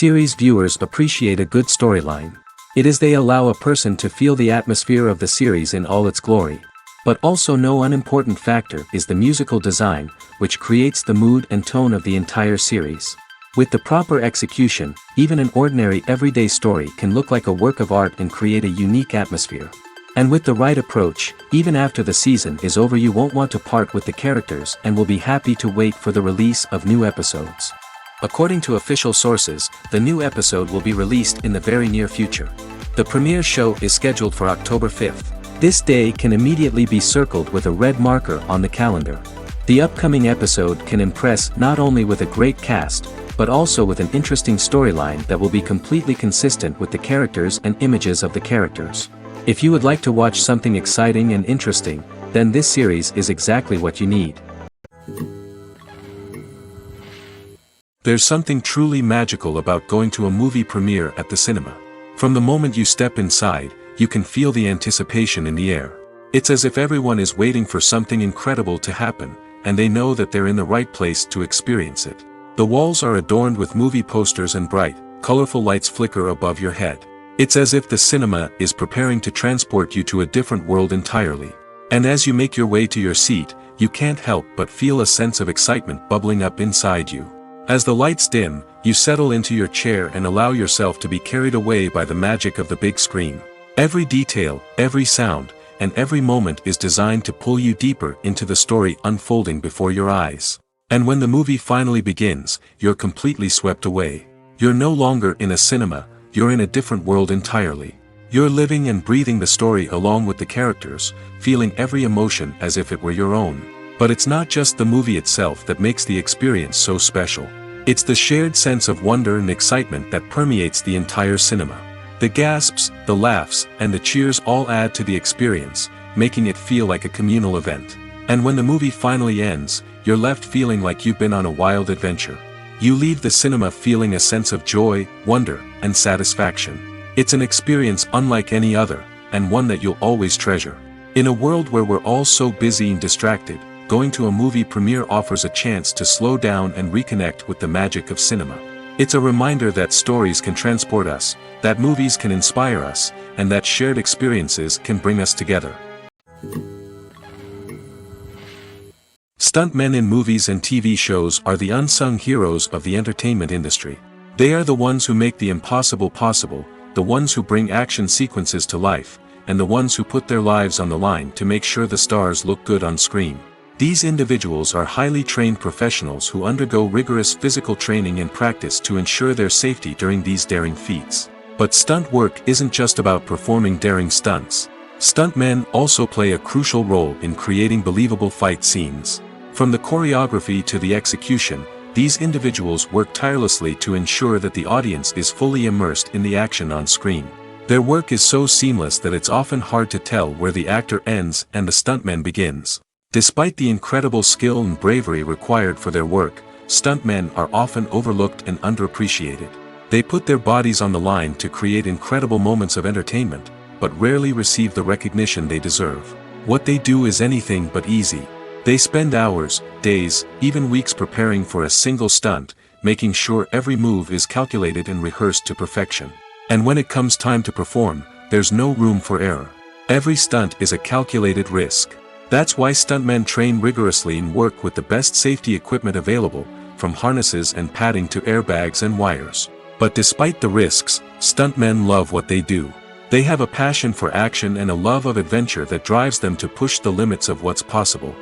Series viewers appreciate a good storyline. It is they allow a person to feel the atmosphere of the series in all its glory. But also no unimportant factor is the musical design, which creates the mood and tone of the entire series. With the proper execution, even an ordinary everyday story can look like a work of art and create a unique atmosphere. And with the right approach, even after the season is over you won't want to part with the characters and will be happy to wait for the release of new episodes. According to official sources, the new episode will be released in the very near future. The premiere show is scheduled for October 5th. This day can immediately be circled with a red marker on the calendar. The upcoming episode can impress not only with a great cast, but also with an interesting storyline that will be completely consistent with the characters and images of the characters. If you would like to watch something exciting and interesting, then this series is exactly what you need. There's something truly magical about going to a movie premiere at the cinema. From the moment you step inside, you can feel the anticipation in the air. It's as if everyone is waiting for something incredible to happen, and they know that they're in the right place to experience it. The walls are adorned with movie posters and bright, colorful lights flicker above your head. It's as if the cinema is preparing to transport you to a different world entirely. And as you make your way to your seat, you can't help but feel a sense of excitement bubbling up inside you. As the lights dim, you settle into your chair and allow yourself to be carried away by the magic of the big screen. Every detail, every sound, and every moment is designed to pull you deeper into the story unfolding before your eyes. And when the movie finally begins, you're completely swept away. You're no longer in a cinema, you're in a different world entirely. You're living and breathing the story along with the characters, feeling every emotion as if it were your own. But it's not just the movie itself that makes the experience so special. It's the shared sense of wonder and excitement that permeates the entire cinema. The gasps, the laughs, and the cheers all add to the experience, making it feel like a communal event. And when the movie finally ends, you're left feeling like you've been on a wild adventure. You leave the cinema feeling a sense of joy, wonder, and satisfaction. It's an experience unlike any other, and one that you'll always treasure. In a world where we're all so busy and distracted, going to a movie premiere offers a chance to slow down and reconnect with the magic of cinema. It's a reminder that stories can transport us, that movies can inspire us, and that shared experiences can bring us together. Stuntmen in movies and TV shows are the unsung heroes of the entertainment industry. They are the ones who make the impossible possible, the ones who bring action sequences to life, and the ones who put their lives on the line to make sure the stars look good on screen. These individuals are highly trained professionals who undergo rigorous physical training and practice to ensure their safety during these daring feats. But stunt work isn't just about performing daring stunts. Stuntmen also play a crucial role in creating believable fight scenes. From the choreography to the execution, these individuals work tirelessly to ensure that the audience is fully immersed in the action on screen. Their work is so seamless that it's often hard to tell where the actor ends and the stuntman begins. Despite the incredible skill and bravery required for their work, stuntmen are often overlooked and underappreciated. They put their bodies on the line to create incredible moments of entertainment, but rarely receive the recognition they deserve. What they do is anything but easy. They spend hours, days, even weeks preparing for a single stunt, making sure every move is calculated and rehearsed to perfection. And when it comes time to perform, there's no room for error. Every stunt is a calculated risk. That's why stuntmen train rigorously and work with the best safety equipment available, from harnesses and padding to airbags and wires. But despite the risks, stuntmen love what they do. They have a passion for action and a love of adventure that drives them to push the limits of what's possible.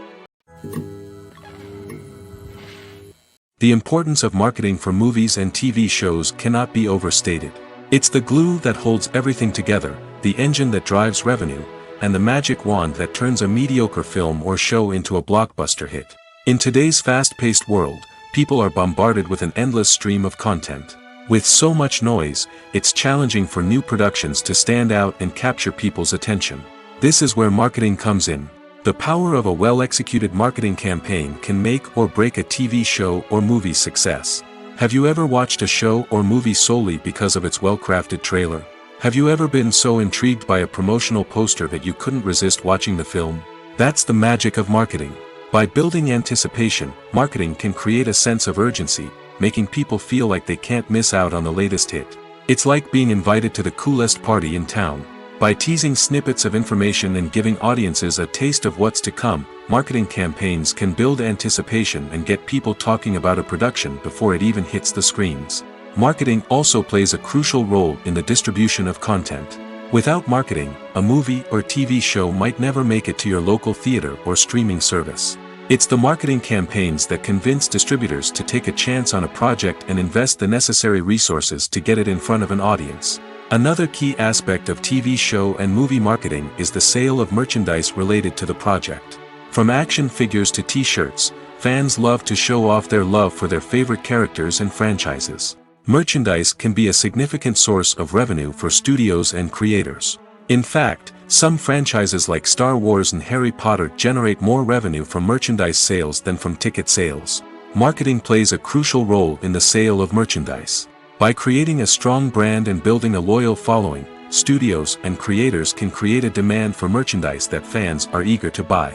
The importance of marketing for movies and TV shows cannot be overstated. It's the glue that holds everything together, the engine that drives revenue, and the magic wand that turns a mediocre film or show into a blockbuster hit. In today's fast-paced world, people are bombarded with an endless stream of content. With so much noise, it's challenging for new productions to stand out and capture people's attention. This is where marketing comes in. The power of a well-executed marketing campaign can make or break a TV show or movie's success. Have you ever watched a show or movie solely because of its well-crafted trailer? Have you ever been so intrigued by a promotional poster that you couldn't resist watching the film? That's the magic of marketing. By building anticipation, marketing can create a sense of urgency, making people feel like they can't miss out on the latest hit. It's like being invited to the coolest party in town. By teasing snippets of information and giving audiences a taste of what's to come, marketing campaigns can build anticipation and get people talking about a production before it even hits the screens. Marketing also plays a crucial role in the distribution of content. Without marketing, a movie or TV show might never make it to your local theater or streaming service. It's the marketing campaigns that convince distributors to take a chance on a project and invest the necessary resources to get it in front of an audience. Another key aspect of TV show and movie marketing is the sale of merchandise related to the project. From action figures to t-shirts, fans love to show off their love for their favorite characters and franchises. Merchandise can be a significant source of revenue for studios and creators. In fact, some franchises like Star Wars and Harry Potter generate more revenue from merchandise sales than from ticket sales. Marketing plays a crucial role in the sale of merchandise. By creating a strong brand and building a loyal following, studios and creators can create a demand for merchandise that fans are eager to buy.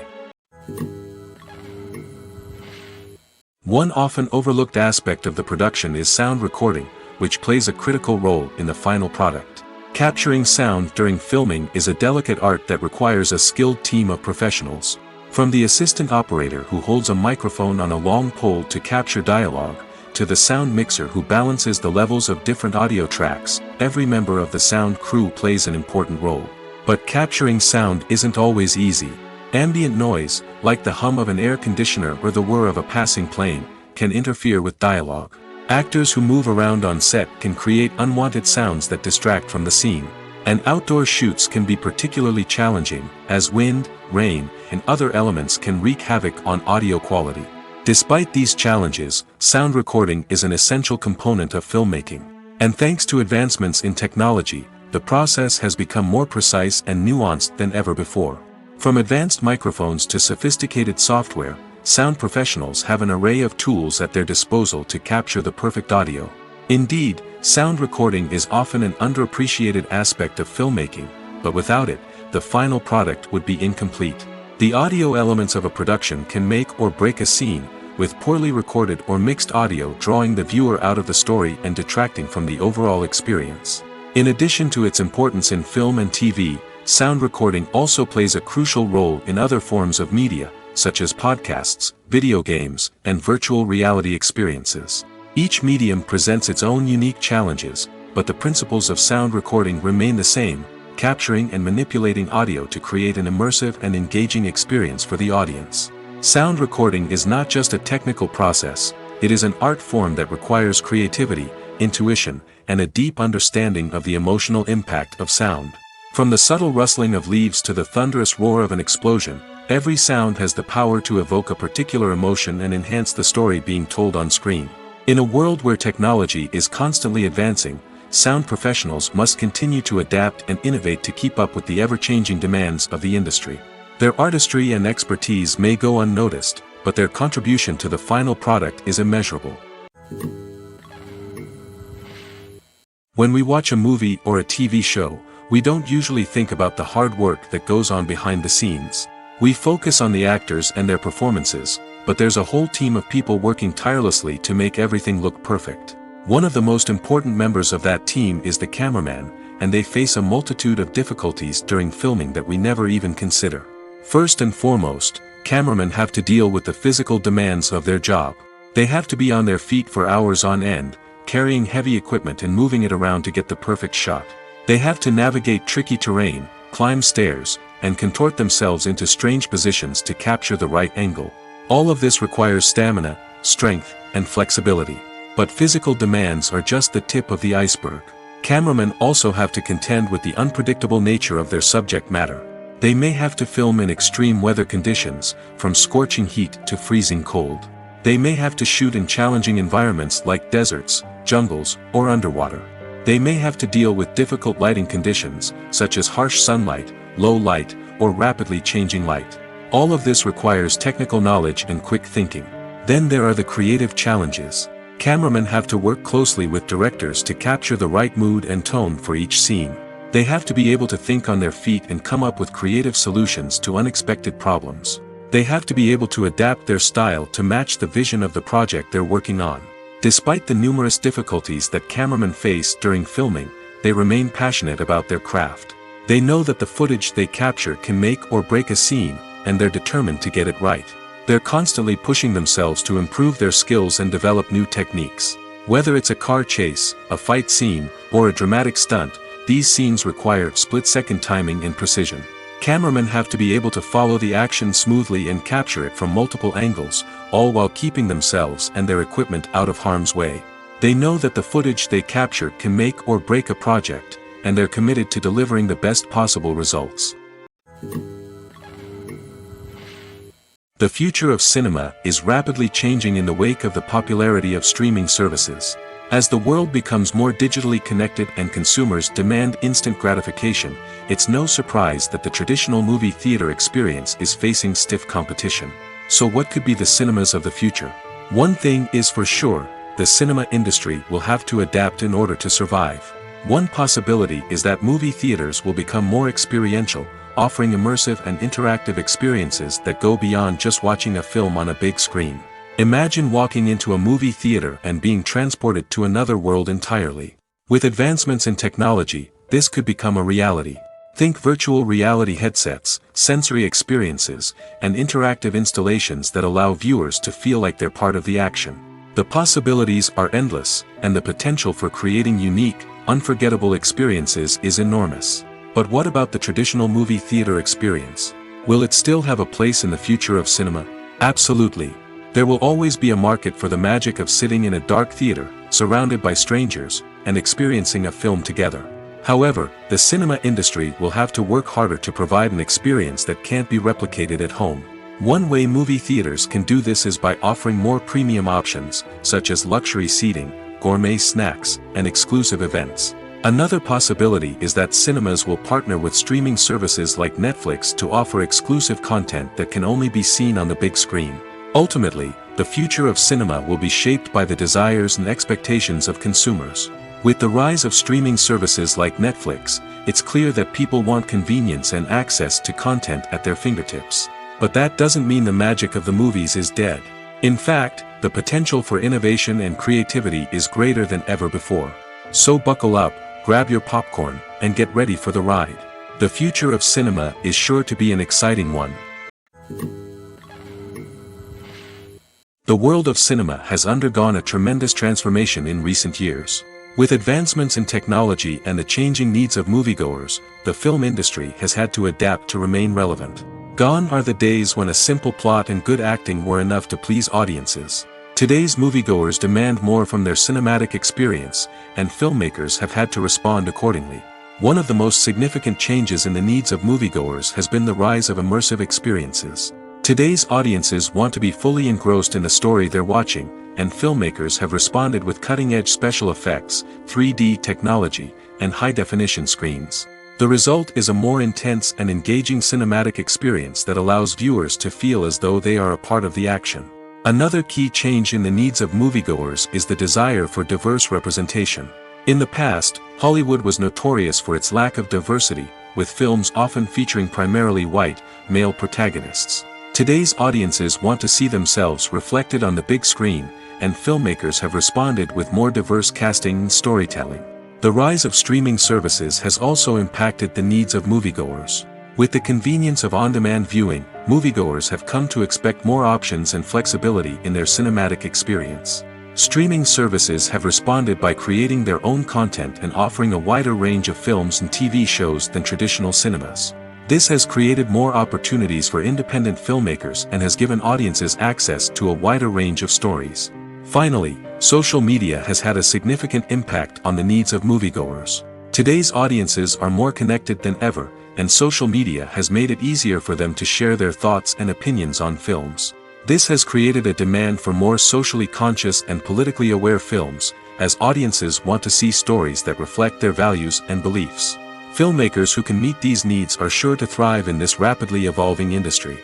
One often overlooked aspect of the production is sound recording, which plays a critical role in the final product. Capturing sound during filming is a delicate art that requires a skilled team of professionals. From the assistant operator who holds a microphone on a long pole to capture dialogue, to the sound mixer who balances the levels of different audio tracks, every member of the sound crew plays an important role. But capturing sound isn't always easy. Ambient noise, like the hum of an air conditioner or the whir of a passing plane, can interfere with dialogue. Actors who move around on set can create unwanted sounds that distract from the scene. And outdoor shoots can be particularly challenging, as wind, rain, and other elements can wreak havoc on audio quality. Despite these challenges, sound recording is an essential component of filmmaking. And thanks to advancements in technology, the process has become more precise and nuanced than ever before. From advanced microphones to sophisticated software, sound professionals have an array of tools at their disposal to capture the perfect audio. Indeed, sound recording is often an underappreciated aspect of filmmaking, but without it, the final product would be incomplete. The audio elements of a production can make or break a scene, with poorly recorded or mixed audio drawing the viewer out of the story and detracting from the overall experience. In addition to its importance in film and TV, sound recording also plays a crucial role in other forms of media, such as podcasts, video games, and virtual reality experiences. Each medium presents its own unique challenges, but the principles of sound recording remain the same, capturing and manipulating audio to create an immersive and engaging experience for the audience. Sound recording is not just a technical process, it is an art form that requires creativity, intuition, and a deep understanding of the emotional impact of sound. From the subtle rustling of leaves to the thunderous roar of an explosion, every sound has the power to evoke a particular emotion and enhance the story being told on screen. In a world where technology is constantly advancing, sound professionals must continue to adapt and innovate to keep up with the ever-changing demands of the industry. Their artistry and expertise may go unnoticed, but their contribution to the final product is immeasurable. When we watch a movie or a TV show, we don't usually think about the hard work that goes on behind the scenes. We focus on the actors and their performances, but there's a whole team of people working tirelessly to make everything look perfect. One of the most important members of that team is the cameraman, and they face a multitude of difficulties during filming that we never even consider. First and foremost, cameramen have to deal with the physical demands of their job. They have to be on their feet for hours on end, carrying heavy equipment and moving it around to get the perfect shot. They have to navigate tricky terrain, climb stairs, and contort themselves into strange positions to capture the right angle. All of this requires stamina, strength, and flexibility. But physical demands are just the tip of the iceberg. Cameramen also have to contend with the unpredictable nature of their subject matter. They may have to film in extreme weather conditions, from scorching heat to freezing cold. They may have to shoot in challenging environments like deserts, jungles, or underwater. They may have to deal with difficult lighting conditions, such as harsh sunlight, low light, or rapidly changing light. All of this requires technical knowledge and quick thinking. Then there are the creative challenges. Cameramen have to work closely with directors to capture the right mood and tone for each scene. They have to be able to think on their feet and come up with creative solutions to unexpected problems. They have to be able to adapt their style to match the vision of the project they're working on. Despite the numerous difficulties that cameramen face during filming, they remain passionate about their craft. They know that the footage they capture can make or break a scene, and they're determined to get it right. They're constantly pushing themselves to improve their skills and develop new techniques. Whether it's a car chase, a fight scene, or a dramatic stunt, these scenes require split-second timing and precision. Cameramen have to be able to follow the action smoothly and capture it from multiple angles, all while keeping themselves and their equipment out of harm's way. They know that the footage they capture can make or break a project, and they're committed to delivering the best possible results. The future of cinema is rapidly changing in the wake of the popularity of streaming services. As the world becomes more digitally connected and consumers demand instant gratification, it's no surprise that the traditional movie theater experience is facing stiff competition. So what could be the cinemas of the future? One thing is for sure, the cinema industry will have to adapt in order to survive. One possibility is that movie theaters will become more experiential, offering immersive and interactive experiences that go beyond just watching a film on a big screen. Imagine walking into a movie theater and being transported to another world entirely. With advancements in technology, this could become a reality. Think virtual reality headsets, sensory experiences, and interactive installations that allow viewers to feel like they're part of the action. The possibilities are endless, and the potential for creating unique, unforgettable experiences is enormous. But what about the traditional movie theater experience? Will it still have a place in the future of cinema? Absolutely. There will always be a market for the magic of sitting in a dark theater, surrounded by strangers, and experiencing a film together. However, the cinema industry will have to work harder to provide an experience that can't be replicated at home. One way movie theaters can do this is by offering more premium options, such as luxury seating, gourmet snacks, and exclusive events. Another possibility is that cinemas will partner with streaming services like Netflix to offer exclusive content that can only be seen on the big screen. Ultimately, the future of cinema will be shaped by the desires and expectations of consumers. With the rise of streaming services like Netflix, it's clear that people want convenience and access to content at their fingertips. But that doesn't mean the magic of the movies is dead. In fact, the potential for innovation and creativity is greater than ever before. So buckle up, grab your popcorn, and get ready for the ride. The future of cinema is sure to be an exciting one. The world of cinema has undergone a tremendous transformation in recent years. With advancements in technology and the changing needs of moviegoers, the film industry has had to adapt to remain relevant. Gone are the days when a simple plot and good acting were enough to please audiences. Today's moviegoers demand more from their cinematic experience, and filmmakers have had to respond accordingly. One of the most significant changes in the needs of moviegoers has been the rise of immersive experiences. Today's audiences want to be fully engrossed in the story they're watching, and filmmakers have responded with cutting-edge special effects, 3D technology, and high-definition screens. The result is a more intense and engaging cinematic experience that allows viewers to feel as though they are a part of the action. Another key change in the needs of moviegoers is the desire for diverse representation. In the past, Hollywood was notorious for its lack of diversity, with films often featuring primarily white, male protagonists. Today's audiences want to see themselves reflected on the big screen, and filmmakers have responded with more diverse casting and storytelling. The rise of streaming services has also impacted the needs of moviegoers. With the convenience of on-demand viewing, moviegoers have come to expect more options and flexibility in their cinematic experience. Streaming services have responded by creating their own content and offering a wider range of films and TV shows than traditional cinemas. This has created more opportunities for independent filmmakers and has given audiences access to a wider range of stories. Finally, social media has had a significant impact on the needs of moviegoers. Today's audiences are more connected than ever, and social media has made it easier for them to share their thoughts and opinions on films. This has created a demand for more socially conscious and politically aware films, as audiences want to see stories that reflect their values and beliefs. Filmmakers who can meet these needs are sure to thrive in this rapidly evolving industry.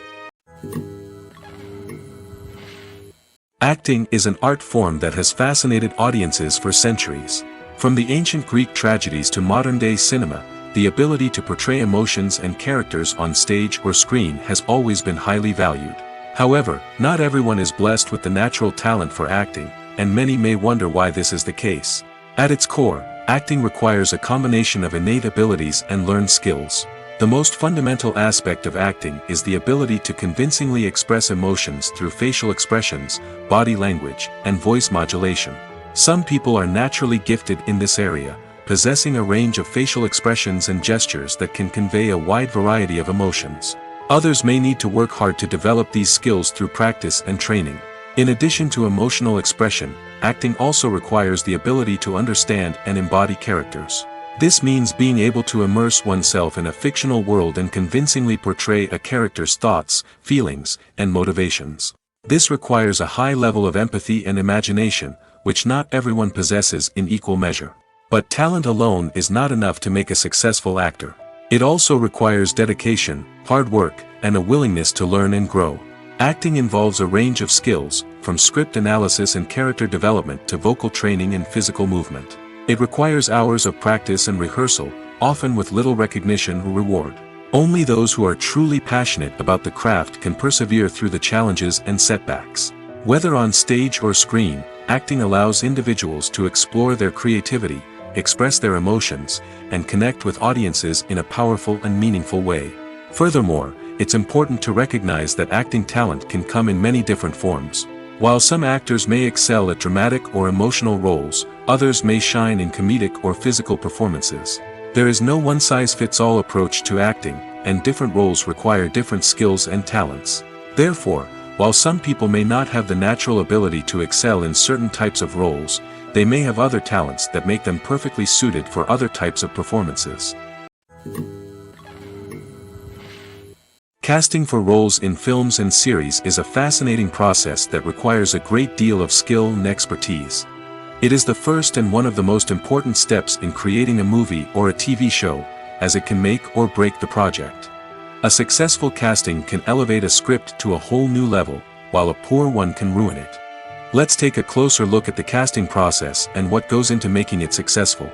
Acting is an art form that has fascinated audiences for centuries. From the ancient Greek tragedies to modern-day cinema, the ability to portray emotions and characters on stage or screen has always been highly valued. However, not everyone is blessed with the natural talent for acting, and many may wonder why this is the case. At its core, acting requires a combination of innate abilities and learned skills. The most fundamental aspect of acting is the ability to convincingly express emotions through facial expressions, body language, and voice modulation. Some people are naturally gifted in this area, possessing a range of facial expressions and gestures that can convey a wide variety of emotions. Others may need to work hard to develop these skills through practice and training. In addition to emotional expression, acting also requires the ability to understand and embody characters. This means being able to immerse oneself in a fictional world and convincingly portray a character's thoughts, feelings, and motivations. This requires a high level of empathy and imagination, which not everyone possesses in equal measure. But talent alone is not enough to make a successful actor. It also requires dedication, hard work, and a willingness to learn and grow. Acting involves a range of skills, from script analysis and character development to vocal training and physical movement. It requires hours of practice and rehearsal, often with little recognition or reward. Only those who are truly passionate about the craft can persevere through the challenges and setbacks. Whether on stage or screen, acting allows individuals to explore their creativity, express their emotions, and connect with audiences in a powerful and meaningful way. Furthermore, it's important to recognize that acting talent can come in many different forms. While some actors may excel at dramatic or emotional roles, others may shine in comedic or physical performances. There is no one-size-fits-all approach to acting, and different roles require different skills and talents. Therefore, while some people may not have the natural ability to excel in certain types of roles, they may have other talents that make them perfectly suited for other types of performances. Casting for roles in films and series is a fascinating process that requires a great deal of skill and expertise. It is the first and one of the most important steps in creating a movie or a TV show, as it can make or break the project. A successful casting can elevate a script to a whole new level, while a poor one can ruin it. Let's take a closer look at the casting process and what goes into making it successful.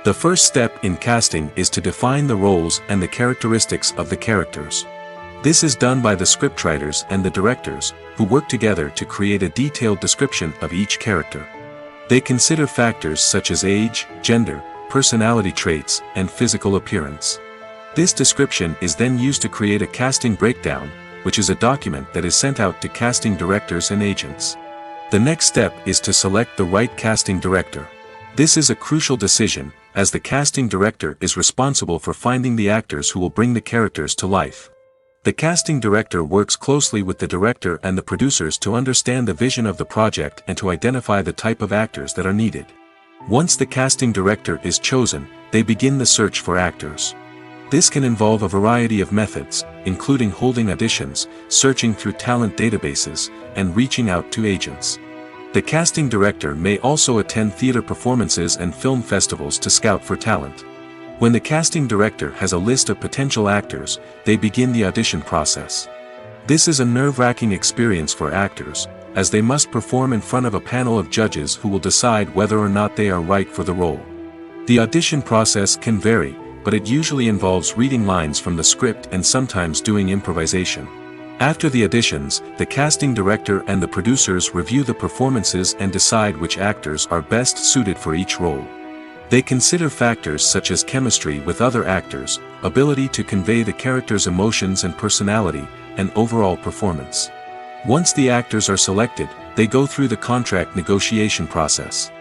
The first step in casting is to define the roles and the characteristics of the characters. This is done by the scriptwriters and the directors, who work together to create a detailed description of each character. They consider factors such as age, gender, personality traits, and physical appearance. This description is then used to create a casting breakdown, which is a document that is sent out to casting directors and agents. The next step is to select the right casting director. This is a crucial decision, as the casting director is responsible for finding the actors who will bring the characters to life. The casting director works closely with the director and the producers to understand the vision of the project and to identify the type of actors that are needed. Once the casting director is chosen, they begin the search for actors. This can involve a variety of methods, including holding auditions, searching through talent databases, and reaching out to agents. The casting director may also attend theater performances and film festivals to scout for talent. When the casting director has a list of potential actors, they begin the audition process. This is a nerve-wracking experience for actors, as they must perform in front of a panel of judges who will decide whether or not they are right for the role. The audition process can vary, but it usually involves reading lines from the script and sometimes doing improvisation. After the auditions, the casting director and the producers review the performances and decide which actors are best suited for each role. They consider factors such as chemistry with other actors, ability to convey the character's emotions and personality, and overall performance. Once the actors are selected, they go through the contract negotiation process.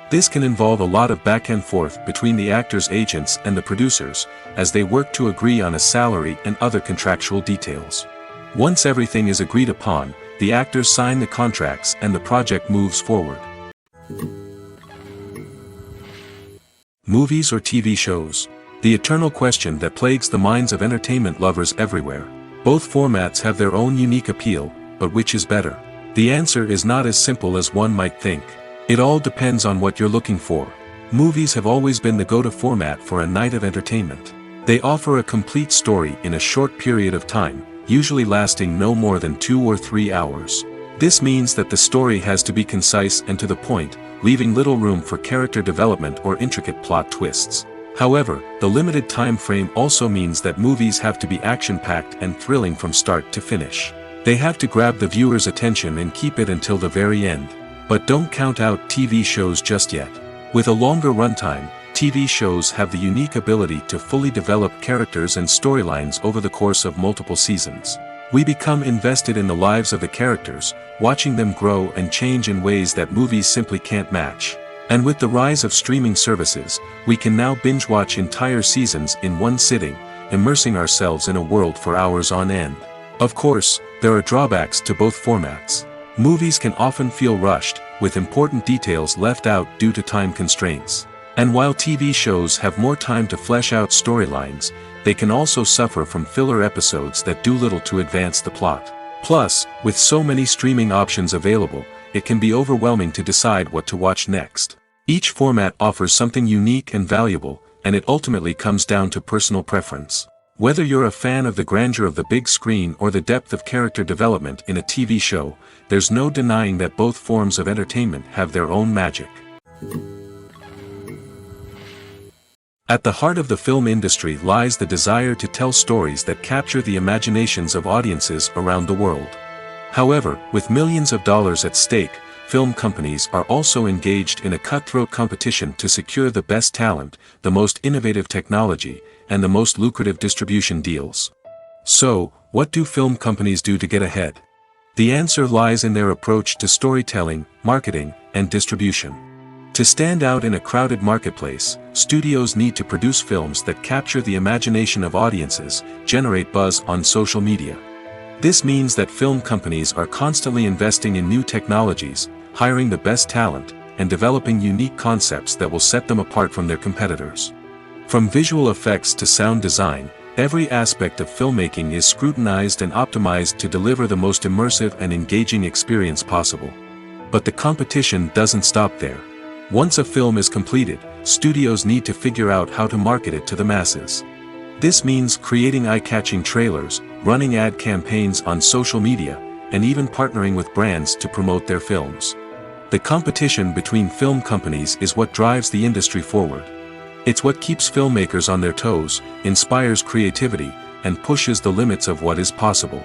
This can involve a lot of back and forth between the actors' agents and the producers, as they work to agree on a salary and other contractual details. Once everything is agreed upon, the actors sign the contracts and the project moves forward. Movies or TV shows? The eternal question that plagues the minds of entertainment lovers everywhere. Both formats have their own unique appeal, but which is better? The answer is not as simple as one might think. It all depends on what you're looking for. Movies have always been the go-to format for a night of entertainment. They offer a complete story in a short period of time, usually lasting no more than 2 or 3 hours. This means that the story has to be concise and to the point, leaving little room for character development or intricate plot twists. However, the limited time frame also means that movies have to be action-packed and thrilling from start to finish. They have to grab the viewer's attention and keep it until the very end. But don't count out TV shows just yet. With a longer runtime, TV shows have the unique ability to fully develop characters and storylines over the course of multiple seasons. We become invested in the lives of the characters, watching them grow and change in ways that movies simply can't match. And with the rise of streaming services, we can now binge-watch entire seasons in one sitting, immersing ourselves in a world for hours on end. Of course, there are drawbacks to both formats. Movies can often feel rushed, with important details left out due to time constraints. And while TV shows have more time to flesh out storylines, they can also suffer from filler episodes that do little to advance the plot. Plus, with so many streaming options available, it can be overwhelming to decide what to watch next. Each format offers something unique and valuable, and it ultimately comes down to personal preference. Whether you're a fan of the grandeur of the big screen or the depth of character development in a TV show, there's no denying that both forms of entertainment have their own magic. At the heart of the film industry lies the desire to tell stories that capture the imaginations of audiences around the world. However, with millions of dollars at stake, film companies are also engaged in a cutthroat competition to secure the best talent, the most innovative technology, and the most lucrative distribution deals. So, what do film companies do to get ahead? The answer lies in their approach to storytelling, marketing, and distribution. To stand out in a crowded marketplace, studios need to produce films that capture the imagination of audiences, generate buzz on social media. This means that film companies are constantly investing in new technologies, hiring the best talent, and developing unique concepts that will set them apart from their competitors. From visual effects to sound design, every aspect of filmmaking is scrutinized and optimized to deliver the most immersive and engaging experience possible. But the competition doesn't stop there. Once a film is completed, studios need to figure out how to market it to the masses. This means creating eye-catching trailers, running ad campaigns on social media, and even partnering with brands to promote their films. The competition between film companies is what drives the industry forward. It's what keeps filmmakers on their toes, inspires creativity, and pushes the limits of what is possible.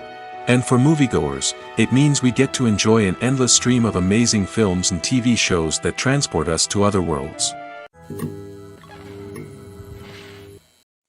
And for moviegoers, it means we get to enjoy an endless stream of amazing films and TV shows that transport us to other worlds.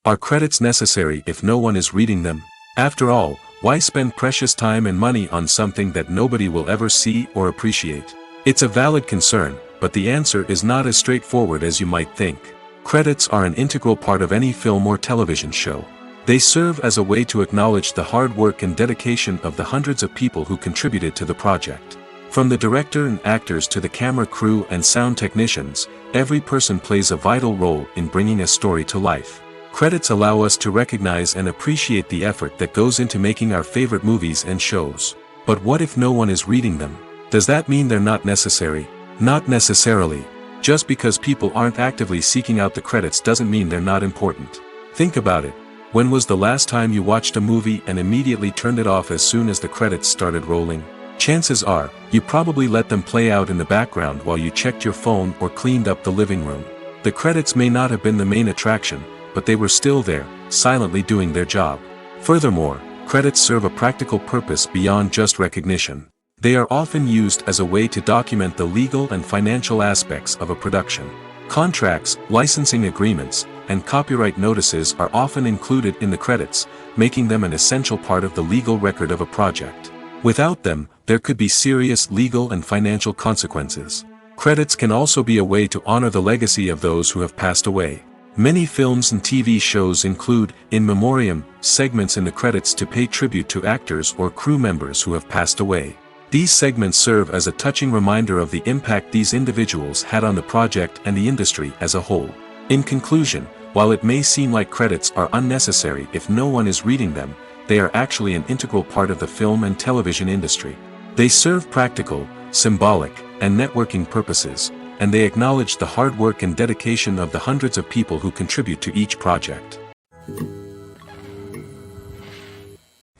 Are credits necessary if no one is reading them? After all, why spend precious time and money on something that nobody will ever see or appreciate? It's a valid concern, but the answer is not as straightforward as you might think. Credits are an integral part of any film or television show. They serve as a way to acknowledge the hard work and dedication of the hundreds of people who contributed to the project. From the director and actors to the camera crew and sound technicians, every person plays a vital role in bringing a story to life. Credits allow us to recognize and appreciate the effort that goes into making our favorite movies and shows. But what if no one is reading them? Does that mean they're not necessary? Not necessarily. Just because people aren't actively seeking out the credits doesn't mean they're not important. Think about it. When was the last time you watched a movie and immediately turned it off as soon as the credits started rolling? Chances are, you probably let them play out in the background while you checked your phone or cleaned up the living room. The credits may not have been the main attraction, but they were still there, silently doing their job. Furthermore, credits serve a practical purpose beyond just recognition. They are often used as a way to document the legal and financial aspects of a production. Contracts, licensing agreements, and copyright notices are often included in the credits, making them an essential part of the legal record of a project. Without them, there could be serious legal and financial consequences. Credits can also be a way to honor the legacy of those who have passed away. Many films and TV shows include, in memoriam, segments in the credits to pay tribute to actors or crew members who have passed away. These segments serve as a touching reminder of the impact these individuals had on the project and the industry as a whole. In conclusion, while it may seem like credits are unnecessary if no one is reading them, they are actually an integral part of the film and television industry. They serve practical, symbolic, and networking purposes, and they acknowledge the hard work and dedication of the hundreds of people who contribute to each project.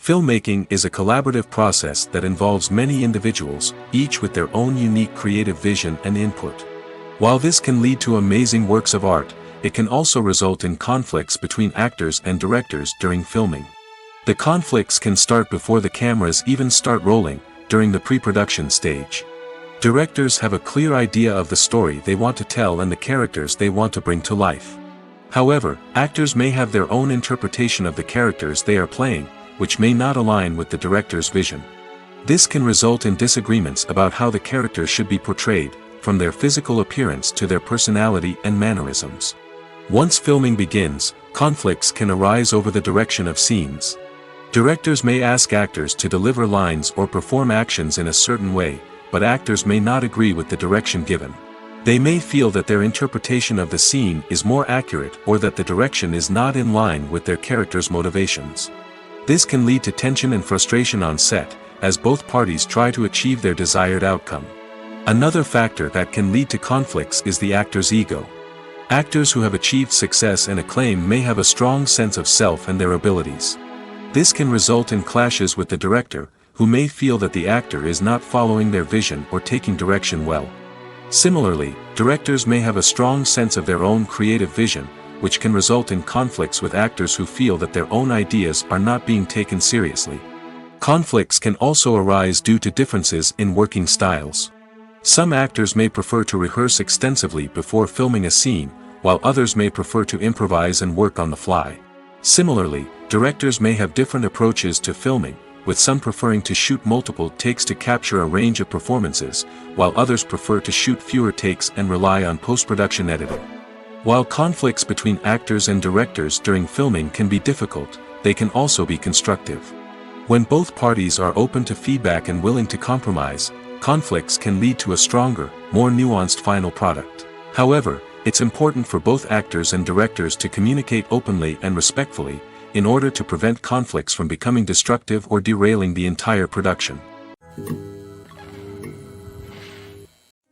Filmmaking is a collaborative process that involves many individuals, each with their own unique creative vision and input. While this can lead to amazing works of art, it can also result in conflicts between actors and directors during filming. The conflicts can start before the cameras even start rolling, during the pre-production stage. Directors have a clear idea of the story they want to tell and the characters they want to bring to life. However, actors may have their own interpretation of the characters they are playing, which may not align with the director's vision. This can result in disagreements about how the characters should be portrayed, from their physical appearance to their personality and mannerisms. Once filming begins, conflicts can arise over the direction of scenes. Directors may ask actors to deliver lines or perform actions in a certain way, but actors may not agree with the direction given. They may feel that their interpretation of the scene is more accurate or that the direction is not in line with their character's motivations. This can lead to tension and frustration on set, as both parties try to achieve their desired outcome. Another factor that can lead to conflicts is the actor's ego. Actors who have achieved success and acclaim may have a strong sense of self and their abilities. This can result in clashes with the director, who may feel that the actor is not following their vision or taking direction well. Similarly, directors may have a strong sense of their own creative vision, which can result in conflicts with actors who feel that their own ideas are not being taken seriously. Conflicts can also arise due to differences in working styles. Some actors may prefer to rehearse extensively before filming a scene, while others may prefer to improvise and work on the fly. Similarly, directors may have different approaches to filming, with some preferring to shoot multiple takes to capture a range of performances, while others prefer to shoot fewer takes and rely on post-production editing. While conflicts between actors and directors during filming can be difficult, they can also be constructive. When both parties are open to feedback and willing to compromise, conflicts can lead to a stronger, more nuanced final product. However, it's important for both actors and directors to communicate openly and respectfully, in order to prevent conflicts from becoming destructive or derailing the entire production.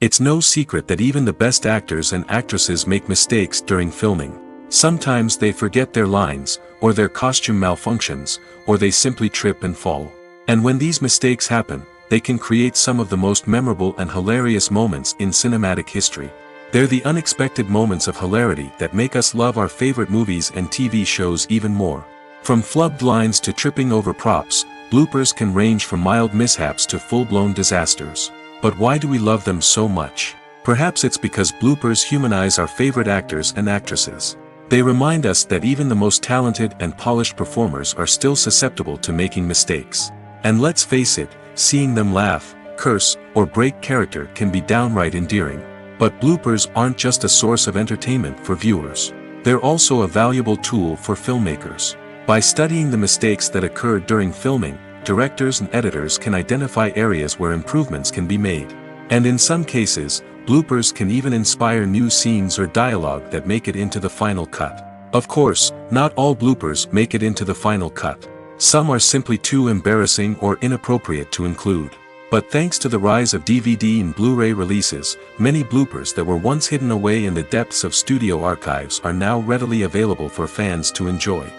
It's no secret that even the best actors and actresses make mistakes during filming. Sometimes they forget their lines, or their costume malfunctions, or they simply trip and fall. And when these mistakes happen, they can create some of the most memorable and hilarious moments in cinematic history. They're the unexpected moments of hilarity that make us love our favorite movies and TV shows even more. From flubbed lines to tripping over props, bloopers can range from mild mishaps to full-blown disasters. But why do we love them so much? Perhaps it's because bloopers humanize our favorite actors and actresses. They remind us that even the most talented and polished performers are still susceptible to making mistakes. And let's face it, seeing them laugh, curse, or break character can be downright endearing. But bloopers aren't just a source of entertainment for viewers. They're also a valuable tool for filmmakers. By studying the mistakes that occurred during filming, directors and editors can identify areas where improvements can be made. And in some cases, bloopers can even inspire new scenes or dialogue that make it into the final cut. Of course, not all bloopers make it into the final cut. Some are simply too embarrassing or inappropriate to include. But thanks to the rise of DVD and Blu-ray releases, many bloopers that were once hidden away in the depths of studio archives are now readily available for fans to enjoy.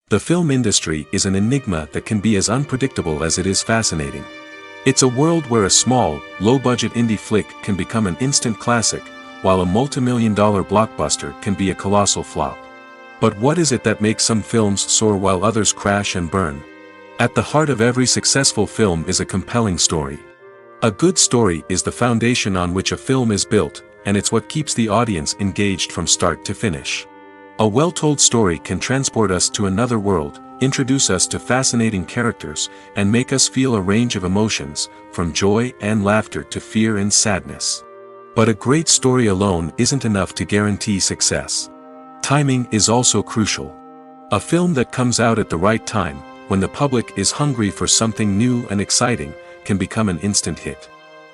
The film industry is an enigma that can be as unpredictable as it is fascinating. It's a world where a small, low-budget indie flick can become an instant classic, while a multi-million-dollar blockbuster can be a colossal flop. But what is it that makes some films soar while others crash and burn? At the heart of every successful film is a compelling story. A good story is the foundation on which a film is built, and it's what keeps the audience engaged from start to finish. A well-told story can transport us to another world, introduce us to fascinating characters, and make us feel a range of emotions, from joy and laughter to fear and sadness. But a great story alone isn't enough to guarantee success. Timing is also crucial. A film that comes out at the right time, when the public is hungry for something new and exciting, can become an instant hit.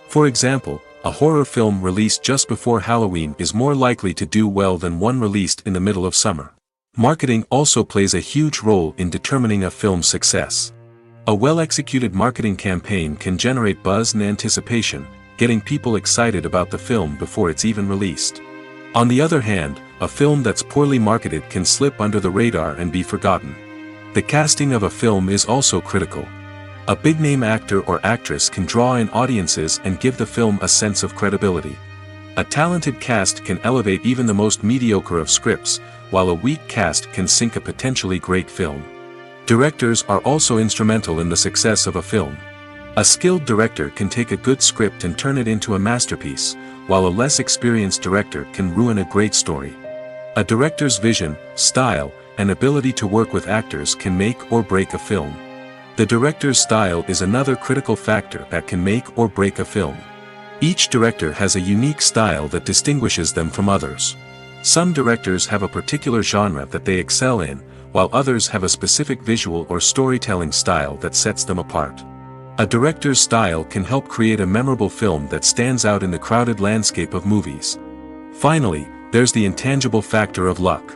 For example, a horror film released just before Halloween is more likely to do well than one released in the middle of summer. Marketing also plays a huge role in determining a film's success. A well-executed marketing campaign can generate buzz and anticipation, getting people excited about the film before it's even released. On the other hand, a film that's poorly marketed can slip under the radar and be forgotten. The casting of a film is also critical. A big-name actor or actress can draw in audiences and give the film a sense of credibility. A talented cast can elevate even the most mediocre of scripts, while a weak cast can sink a potentially great film. Directors are also instrumental in the success of a film. A skilled director can take a good script and turn it into a masterpiece, while a less experienced director can ruin a great story. A director's vision, style, and ability to work with actors can make or break a film. The director's style is another critical factor that can make or break a film. Each director has a unique style that distinguishes them from others. Some directors have a particular genre that they excel in, while others have a specific visual or storytelling style that sets them apart. A director's style can help create a memorable film that stands out in the crowded landscape of movies. Finally, there's the intangible factor of luck.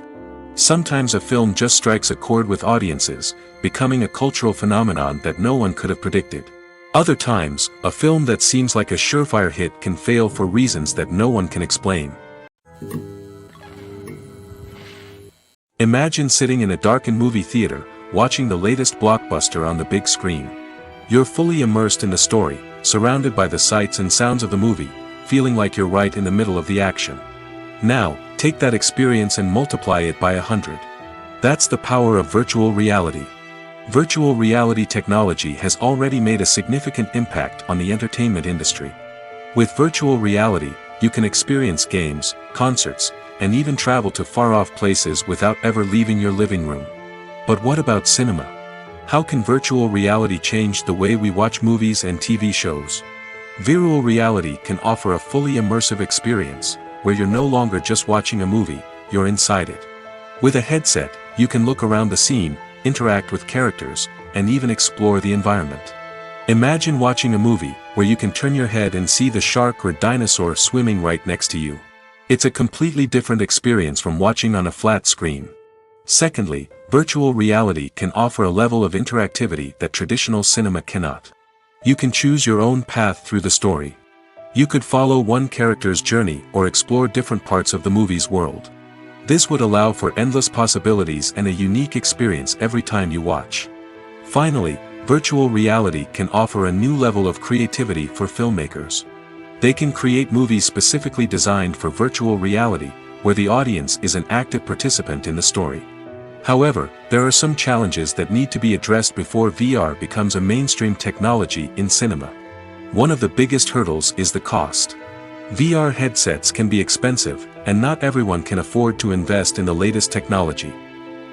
Sometimes a film just strikes a chord with audiences, becoming a cultural phenomenon that no one could have predicted. Other times, a film that seems like a surefire hit can fail for reasons that no one can explain. Imagine sitting in a darkened movie theater, watching the latest blockbuster on the big screen. You're fully immersed in the story, surrounded by the sights and sounds of the movie, feeling like you're right in the middle of the action. Now, take that experience and multiply it by 100. That's the power of virtual reality. Virtual reality technology has already made a significant impact on the entertainment industry. With virtual reality, you can experience games, concerts, and even travel to far-off places without ever leaving your living room. But what about cinema? How can virtual reality change the way we watch movies and TV shows? Virtual reality can offer a fully immersive experience, where you're no longer just watching a movie, you're inside it. With a headset, you can look around the scene, interact with characters, and even explore the environment. Imagine watching a movie where you can turn your head and see the shark or dinosaur swimming right next to you. It's a completely different experience from watching on a flat screen. Secondly, virtual reality can offer a level of interactivity that traditional cinema cannot. You can choose your own path through the story. You could follow one character's journey or explore different parts of the movie's world. This would allow for endless possibilities and a unique experience every time you watch. Finally, virtual reality can offer a new level of creativity for filmmakers. They can create movies specifically designed for virtual reality, where the audience is an active participant in the story. However, there are some challenges that need to be addressed before VR becomes a mainstream technology in cinema. One of the biggest hurdles is the cost. VR headsets can be expensive, and not everyone can afford to invest in the latest technology.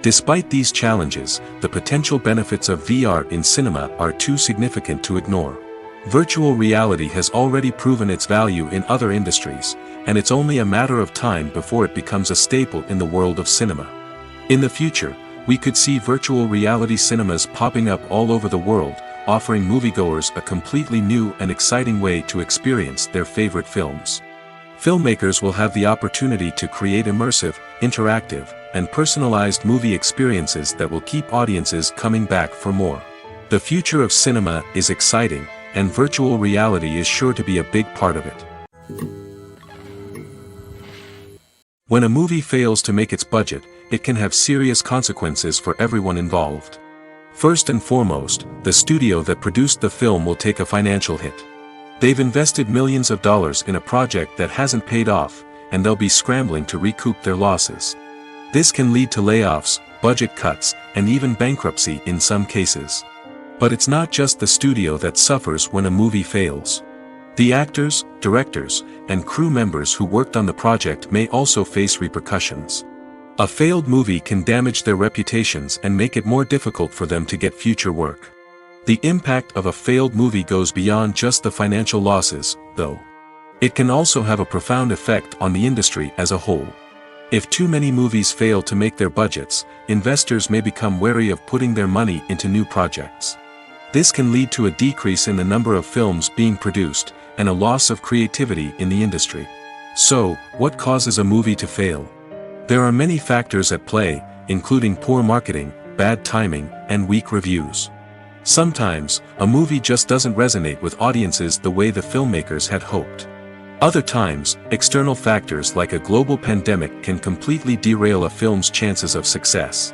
Despite these challenges, the potential benefits of VR in cinema are too significant to ignore. Virtual reality has already proven its value in other industries, and it's only a matter of time before it becomes a staple in the world of cinema. In the future, we could see virtual reality cinemas popping up all over the world, offering moviegoers a completely new and exciting way to experience their favorite films. Filmmakers will have the opportunity to create immersive, interactive, and personalized movie experiences that will keep audiences coming back for more. The future of cinema is exciting, and virtual reality is sure to be a big part of it. When a movie fails to make its budget, it can have serious consequences for everyone involved. First and foremost, the studio that produced the film will take a financial hit. They've invested millions of dollars in a project that hasn't paid off, and they'll be scrambling to recoup their losses. This can lead to layoffs, budget cuts, and even bankruptcy in some cases. But it's not just the studio that suffers when a movie fails. The actors, directors, and crew members who worked on the project may also face repercussions. A failed movie can damage their reputations and make it more difficult for them to get future work. The impact of a failed movie goes beyond just the financial losses, though. It can also have a profound effect on the industry as a whole. If too many movies fail to make their budgets, investors may become wary of putting their money into new projects. This can lead to a decrease in the number of films being produced, and a loss of creativity in the industry. So, what causes a movie to fail? There are many factors at play, including poor marketing, bad timing, and weak reviews. Sometimes, a movie just doesn't resonate with audiences the way the filmmakers had hoped. Other times, external factors like a global pandemic can completely derail a film's chances of success.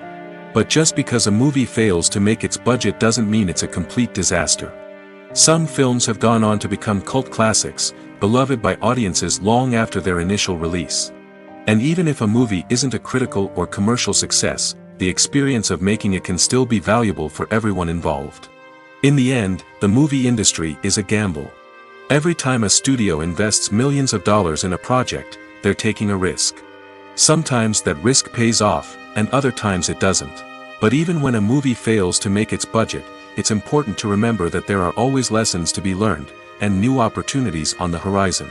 But just because a movie fails to make its budget doesn't mean it's a complete disaster. Some films have gone on to become cult classics, beloved by audiences long after their initial release. And even if a movie isn't a critical or commercial success, the experience of making it can still be valuable for everyone involved. In the end, the movie industry is a gamble. Every time a studio invests millions of dollars in a project, they're taking a risk. Sometimes that risk pays off, and other times it doesn't. But even when a movie fails to make its budget, it's important to remember that there are always lessons to be learned, and new opportunities on the horizon.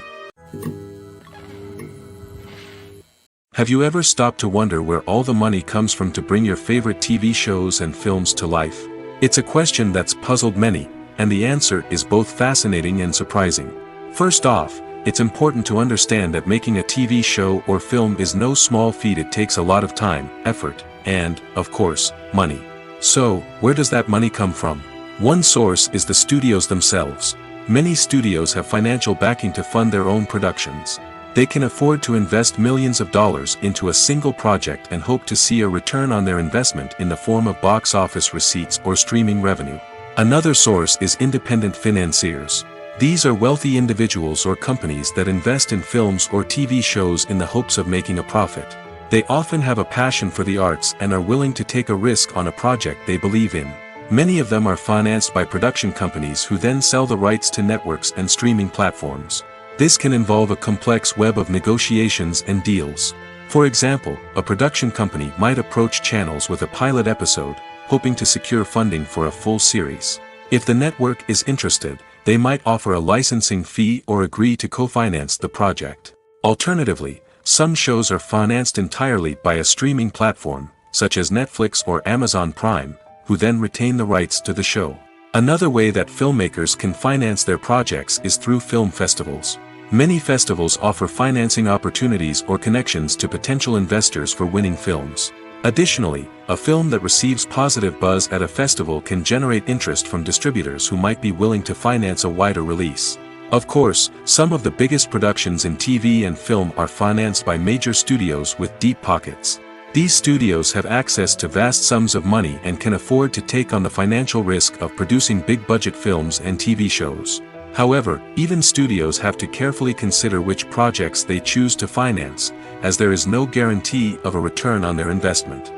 Have you ever stopped to wonder where all the money comes from to bring your favorite TV shows and films to life? It's a question that's puzzled many, and the answer is both fascinating and surprising. First off, it's important to understand that making a TV show or film is no small feat. It takes a lot of time, effort, and, of course, money. So, where does that money come from? One source is the studios themselves. Many studios have financial backing to fund their own productions. They can afford to invest millions of dollars into a single project and hope to see a return on their investment in the form of box office receipts or streaming revenue. Another source is independent financiers. These are wealthy individuals or companies that invest in films or TV shows in the hopes of making a profit. They often have a passion for the arts and are willing to take a risk on a project they believe in. Many of them are financed by production companies who then sell the rights to networks and streaming platforms. This can involve a complex web of negotiations and deals. For example, a production company might approach channels with a pilot episode, hoping to secure funding for a full series. If the network is interested, they might offer a licensing fee or agree to co-finance the project. Alternatively, some shows are financed entirely by a streaming platform, such as Netflix or Amazon Prime, who then retain the rights to the show. Another way that filmmakers can finance their projects is through film festivals. Many festivals offer financing opportunities or connections to potential investors for winning films. Additionally, a film that receives positive buzz at a festival can generate interest from distributors who might be willing to finance a wider release. Of course, some of the biggest productions in TV and film are financed by major studios with deep pockets. These studios have access to vast sums of money and can afford to take on the financial risk of producing big-budget films and TV shows. However, even studios have to carefully consider which projects they choose to finance, as there is no guarantee of a return on their investment.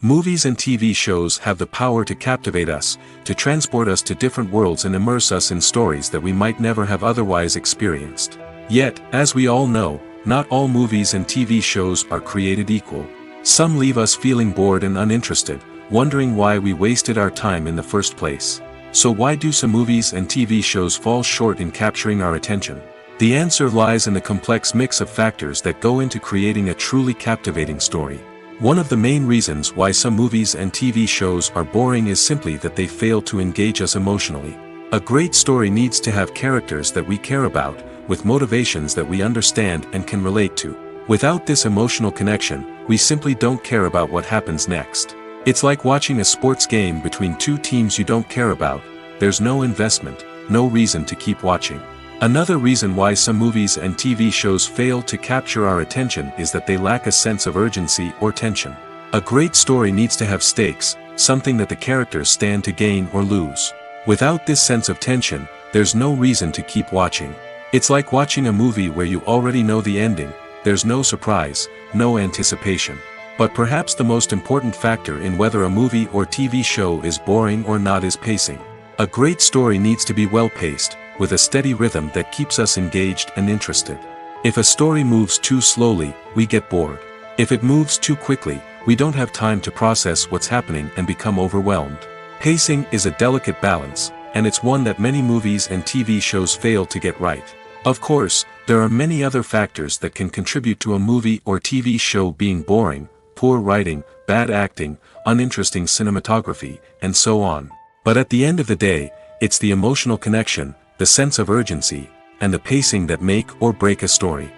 Movies and TV shows have the power to captivate us, to transport us to different worlds and immerse us in stories that we might never have otherwise experienced. Yet, as we all know, not all movies and TV shows are created equal. Some leave us feeling bored and uninterested, wondering why we wasted our time in the first place. So why do some movies and TV shows fall short in capturing our attention? The answer lies in the complex mix of factors that go into creating a truly captivating story. One of the main reasons why some movies and TV shows are boring is simply that they fail to engage us emotionally. A great story needs to have characters that we care about, with motivations that we understand and can relate to. Without this emotional connection, we simply don't care about what happens next. It's like watching a sports game between two teams you don't care about. There's no investment, no reason to keep watching. Another reason why some movies and TV shows fail to capture our attention is that they lack a sense of urgency or tension. A great story needs to have stakes, something that the characters stand to gain or lose. Without this sense of tension, there's no reason to keep watching. It's like watching a movie where you already know the ending. There's no surprise, no anticipation. But perhaps the most important factor in whether a movie or TV show is boring or not is pacing. A great story needs to be well-paced, with a steady rhythm that keeps us engaged and interested. If a story moves too slowly, we get bored. If it moves too quickly, we don't have time to process what's happening and become overwhelmed. Pacing is a delicate balance, and it's one that many movies and TV shows fail to get right. Of course, there are many other factors that can contribute to a movie or TV show being boring: poor writing, bad acting, uninteresting cinematography, and so on. But at the end of the day, it's the emotional connection, the sense of urgency, and the pacing that make or break a story.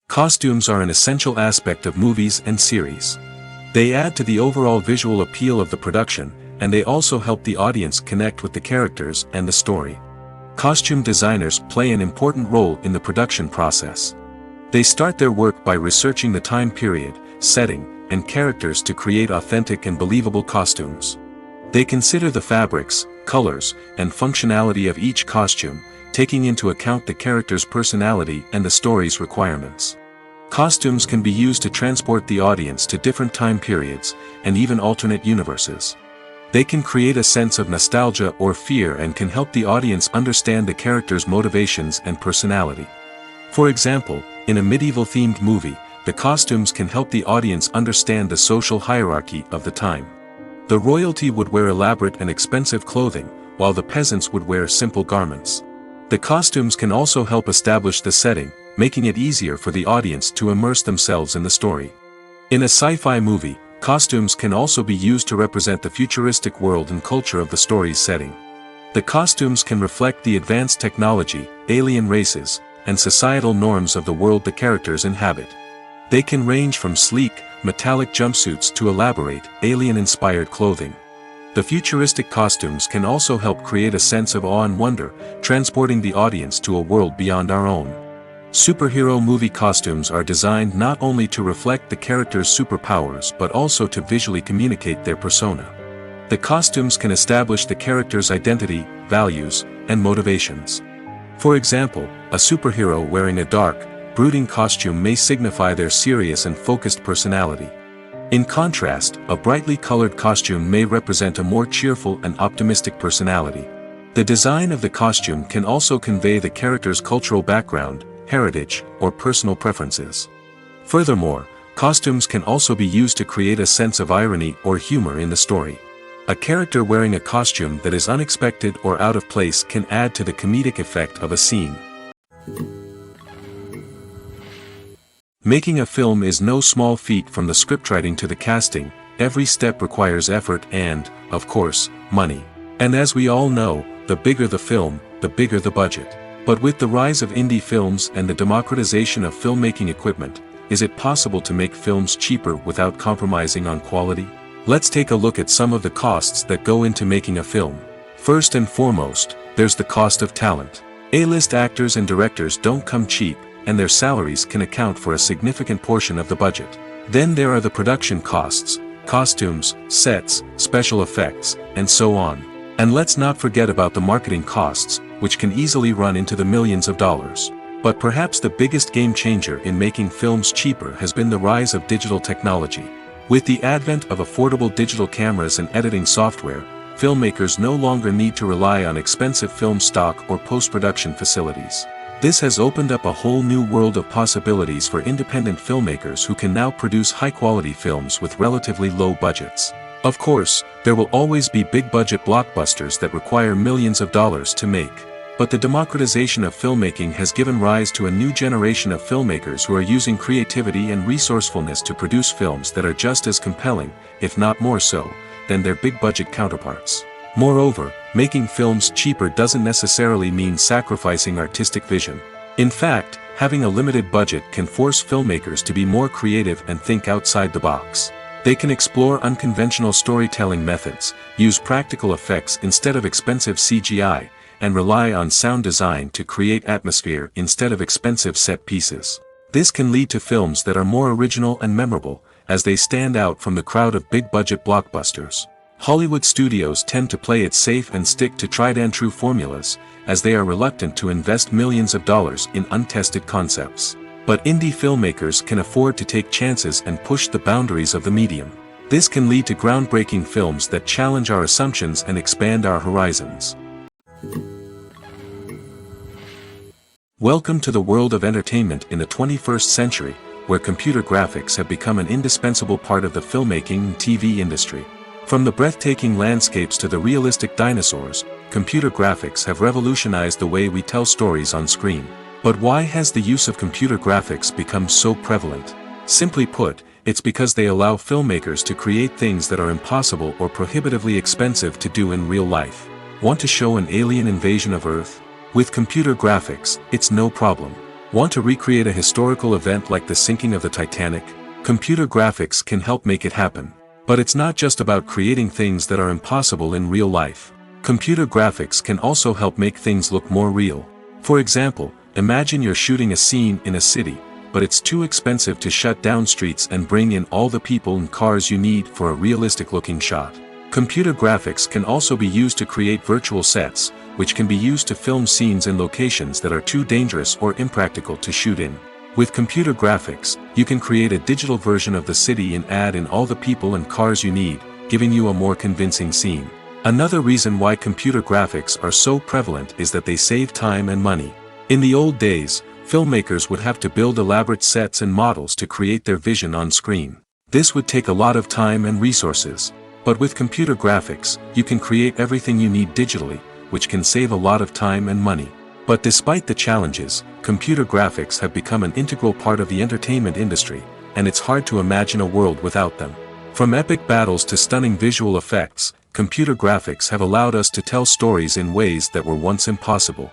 Costumes are an essential aspect of movies and series. They add to the overall visual appeal of the production, and they also help the audience connect with the characters and the story. Costume designers play an important role in the production process. They start their work by researching the time period, setting, and characters to create authentic and believable costumes. They consider the fabrics, colors, and functionality of each costume, taking into account the character's personality and the story's requirements. Costumes can be used to transport the audience to different time periods, and even alternate universes. They can create a sense of nostalgia or fear and can help the audience understand the character's motivations and personality. For example, in a medieval-themed movie, the costumes can help the audience understand the social hierarchy of the time. The royalty would wear elaborate and expensive clothing, while the peasants would wear simple garments. The costumes can also help establish the setting, making it easier for the audience to immerse themselves in the story. In a sci-fi movie, costumes can also be used to represent the futuristic world and culture of the story's setting. The costumes can reflect the advanced technology, alien races, and societal norms of the world the characters inhabit. They can range from sleek, metallic jumpsuits to elaborate, alien-inspired clothing. The futuristic costumes can also help create a sense of awe and wonder, transporting the audience to a world beyond our own. Superhero movie costumes are designed not only to reflect the character's superpowers but also to visually communicate their persona. The costumes can establish the character's identity, values, and motivations. For example, a superhero wearing a dark, brooding costume may signify their serious and focused personality. In contrast, a brightly colored costume may represent a more cheerful and optimistic personality. The design of the costume can also convey the character's cultural background, heritage, or personal preferences. Furthermore, costumes can also be used to create a sense of irony or humor in the story. A character wearing a costume that is unexpected or out of place can add to the comedic effect of a scene. Making a film is no small feat. From the scriptwriting to the casting, every step requires effort and, of course, money. And as we all know, the bigger the film, the bigger the budget. But with the rise of indie films and the democratization of filmmaking equipment, is it possible to make films cheaper without compromising on quality? Let's take a look at some of the costs that go into making a film. First and foremost, there's the cost of talent. A-list actors and directors don't come cheap, and their salaries can account for a significant portion of the budget. Then there are the production costs, costumes, sets, special effects, and so on. And let's not forget about the marketing costs, which can easily run into the millions of dollars. But perhaps the biggest game changer in making films cheaper has been the rise of digital technology. With the advent of affordable digital cameras and editing software, filmmakers no longer need to rely on expensive film stock or post-production facilities. This has opened up a whole new world of possibilities for independent filmmakers who can now produce high-quality films with relatively low budgets. Of course, there will always be big-budget blockbusters that require millions of dollars to make. But the democratization of filmmaking has given rise to a new generation of filmmakers who are using creativity and resourcefulness to produce films that are just as compelling, if not more so, than their big-budget counterparts. Moreover, making films cheaper doesn't necessarily mean sacrificing artistic vision. In fact, having a limited budget can force filmmakers to be more creative and think outside the box. They can explore unconventional storytelling methods, use practical effects instead of expensive CGI, and rely on sound design to create atmosphere instead of expensive set pieces. This can lead to films that are more original and memorable, as they stand out from the crowd of big-budget blockbusters. Hollywood studios tend to play it safe and stick to tried-and-true formulas, as they are reluctant to invest millions of dollars in untested concepts. But indie filmmakers can afford to take chances and push the boundaries of the medium. This can lead to groundbreaking films that challenge our assumptions and expand our horizons. Welcome to the world of entertainment in the 21st century, where computer graphics have become an indispensable part of the filmmaking and TV industry. From the breathtaking landscapes to the realistic dinosaurs, computer graphics have revolutionized the way we tell stories on screen. But why has the use of computer graphics become so prevalent? Simply put, it's because they allow filmmakers to create things that are impossible or prohibitively expensive to do in real life. Want to show an alien invasion of Earth? With computer graphics, it's no problem. Want to recreate a historical event like the sinking of the Titanic? Computer graphics can help make it happen. But it's not just about creating things that are impossible in real life. Computer graphics can also help make things look more real. For example, imagine you're shooting a scene in a city, but it's too expensive to shut down streets and bring in all the people and cars you need for a realistic-looking shot. Computer graphics can also be used to create virtual sets, which can be used to film scenes in locations that are too dangerous or impractical to shoot in. With computer graphics, you can create a digital version of the city and add in all the people and cars you need, giving you a more convincing scene. Another reason why computer graphics are so prevalent is that they save time and money. In the old days, filmmakers would have to build elaborate sets and models to create their vision on screen. This would take a lot of time and resources. But with computer graphics, you can create everything you need digitally, which can save a lot of time and money. But despite the challenges, computer graphics have become an integral part of the entertainment industry, and it's hard to imagine a world without them. From epic battles to stunning visual effects, computer graphics have allowed us to tell stories in ways that were once impossible.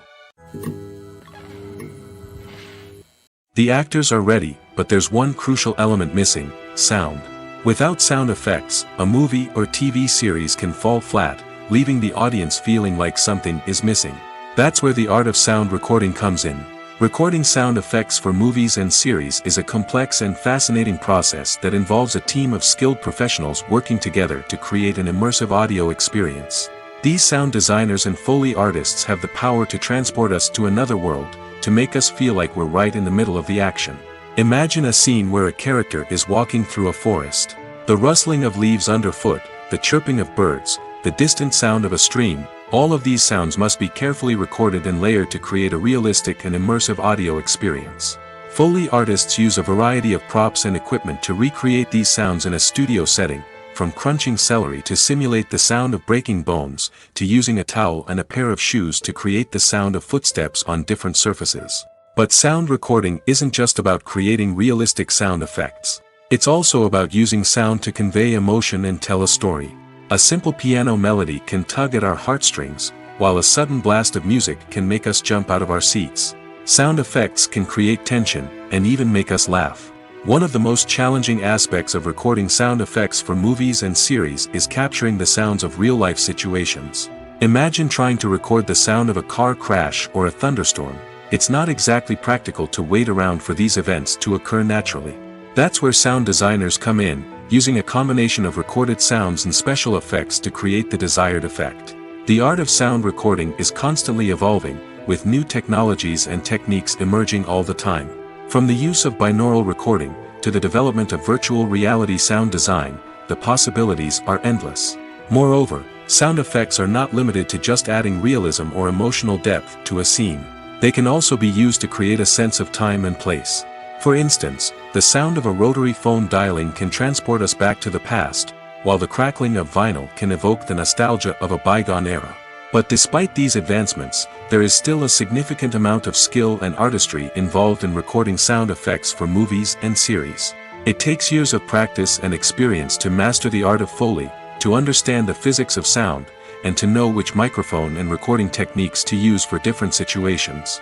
The actors are ready, but there's one crucial element missing: sound. Without sound effects, a movie or TV series can fall flat, leaving the audience feeling like something is missing. That's where the art of sound recording comes in. Recording sound effects for movies and series is a complex and fascinating process that involves a team of skilled professionals working together to create an immersive audio experience. These sound designers and Foley artists have the power to transport us to another world, to make us feel like we're right in the middle of the action. Imagine a scene where a character is walking through a forest. The rustling of leaves underfoot, the chirping of birds, the distant sound of a stream, all of these sounds must be carefully recorded and layered to create a realistic and immersive audio experience. Foley artists use a variety of props and equipment to recreate these sounds in a studio setting, from crunching celery to simulate the sound of breaking bones, to using a towel and a pair of shoes to create the sound of footsteps on different surfaces. But sound recording isn't just about creating realistic sound effects. It's also about using sound to convey emotion and tell a story. A simple piano melody can tug at our heartstrings, while a sudden blast of music can make us jump out of our seats. Sound effects can create tension, and even make us laugh. One of the most challenging aspects of recording sound effects for movies and series is capturing the sounds of real-life situations. Imagine trying to record the sound of a car crash or a thunderstorm. It's not exactly practical to wait around for these events to occur naturally. That's where sound designers come in, using a combination of recorded sounds and special effects to create the desired effect. The art of sound recording is constantly evolving, with new technologies and techniques emerging all the time. From the use of binaural recording, to the development of virtual reality sound design, the possibilities are endless. Moreover, sound effects are not limited to just adding realism or emotional depth to a scene. They can also be used to create a sense of time and place. For instance, the sound of a rotary phone dialing can transport us back to the past, while the crackling of vinyl can evoke the nostalgia of a bygone era. But despite these advancements, there is still a significant amount of skill and artistry involved in recording sound effects for movies and series. It takes years of practice and experience to master the art of Foley, to understand the physics of sound, and to know which microphone and recording techniques to use for different situations.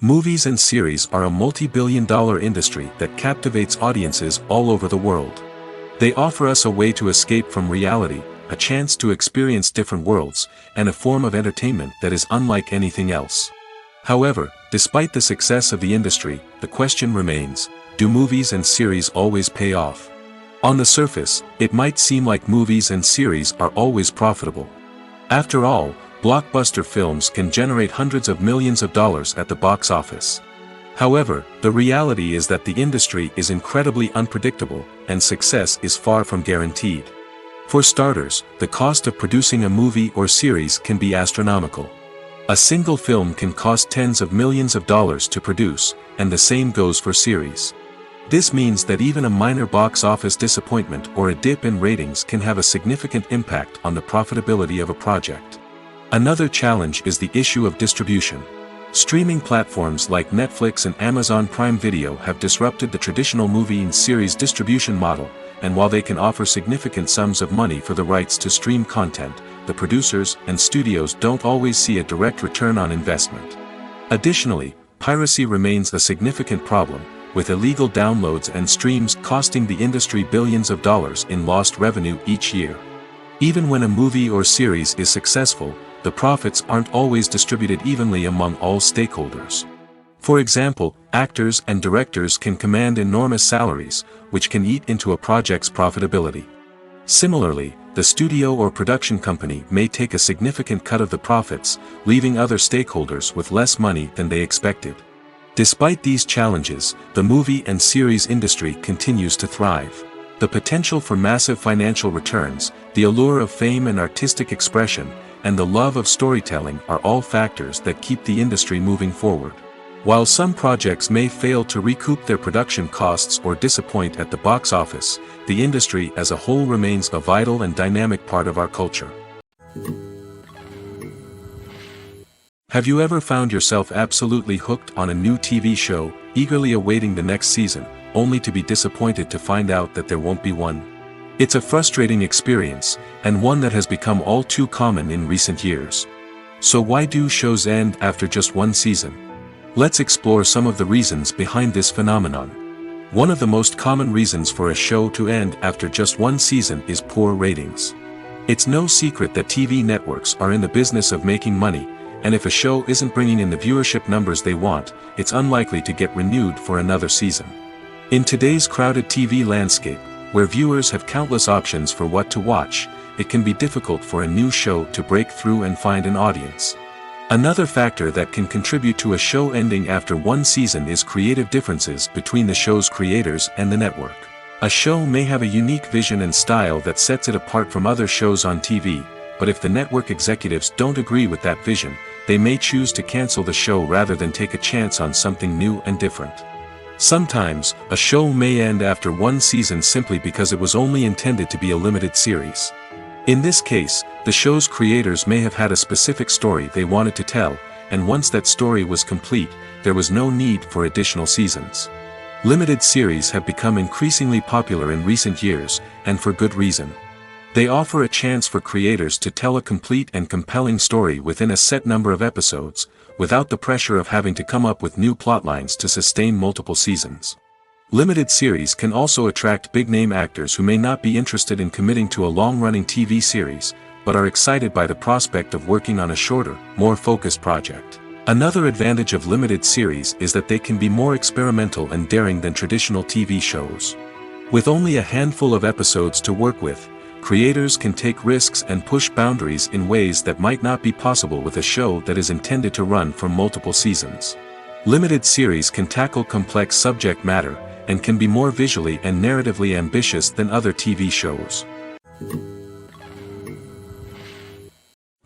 Movies and series are a multi-billion-dollar industry that captivates audiences all over the world. They offer us a way to escape from reality, a chance to experience different worlds, and a form of entertainment that is unlike anything else. However, despite the success of the industry, the question remains: do movies and series always pay off? On the surface, it might seem like movies and series are always profitable. After all, blockbuster films can generate hundreds of millions of dollars at the box office. However, the reality is that the industry is incredibly unpredictable, and success is far from guaranteed. For starters, the cost of producing a movie or series can be astronomical. A single film can cost tens of millions of dollars to produce, and the same goes for series. This means that even a minor box office disappointment or a dip in ratings can have a significant impact on the profitability of a project. Another challenge is the issue of distribution. Streaming platforms like Netflix and Amazon Prime Video have disrupted the traditional movie and series distribution model, and while they can offer significant sums of money for the rights to stream content, the producers and studios don't always see a direct return on investment. Additionally, piracy remains a significant problem, with illegal downloads and streams costing the industry billions of dollars in lost revenue each year. Even when a movie or series is successful, the profits aren't always distributed evenly among all stakeholders. For example, actors and directors can command enormous salaries, which can eat into a project's profitability. Similarly, the studio or production company may take a significant cut of the profits, leaving other stakeholders with less money than they expected. Despite these challenges, the movie and series industry continues to thrive. The potential for massive financial returns, the allure of fame and artistic expression, and the love of storytelling are all factors that keep the industry moving forward. While some projects may fail to recoup their production costs or disappoint at the box office, the industry as a whole remains a vital and dynamic part of our culture. Have you ever found yourself absolutely hooked on a new TV show, eagerly awaiting the next season, only to be disappointed to find out that there won't be one? It's a frustrating experience, and one that has become all too common in recent years. So why do shows end after just one season? Let's explore some of the reasons behind this phenomenon. One of the most common reasons for a show to end after just one season is poor ratings. It's no secret that TV networks are in the business of making money, and if a show isn't bringing in the viewership numbers they want, it's unlikely to get renewed for another season. In today's crowded TV landscape, where viewers have countless options for what to watch, it can be difficult for a new show to break through and find an audience. Another factor that can contribute to a show ending after one season is creative differences between the show's creators and the network. A show may have a unique vision and style that sets it apart from other shows on TV, but if the network executives don't agree with that vision, they may choose to cancel the show rather than take a chance on something new and different. Sometimes, a show may end after one season simply because it was only intended to be a limited series. In this case, the show's creators may have had a specific story they wanted to tell, and once that story was complete, there was no need for additional seasons. Limited series have become increasingly popular in recent years, and for good reason. They offer a chance for creators to tell a complete and compelling story within a set number of episodes, without the pressure of having to come up with new plotlines to sustain multiple seasons. Limited series can also attract big-name actors who may not be interested in committing to a long-running TV series, but are excited by the prospect of working on a shorter, more focused project. Another advantage of limited series is that they can be more experimental and daring than traditional TV shows. With only a handful of episodes to work with, creators can take risks and push boundaries in ways that might not be possible with a show that is intended to run for multiple seasons. Limited series can tackle complex subject matter, and can be more visually and narratively ambitious than other TV shows.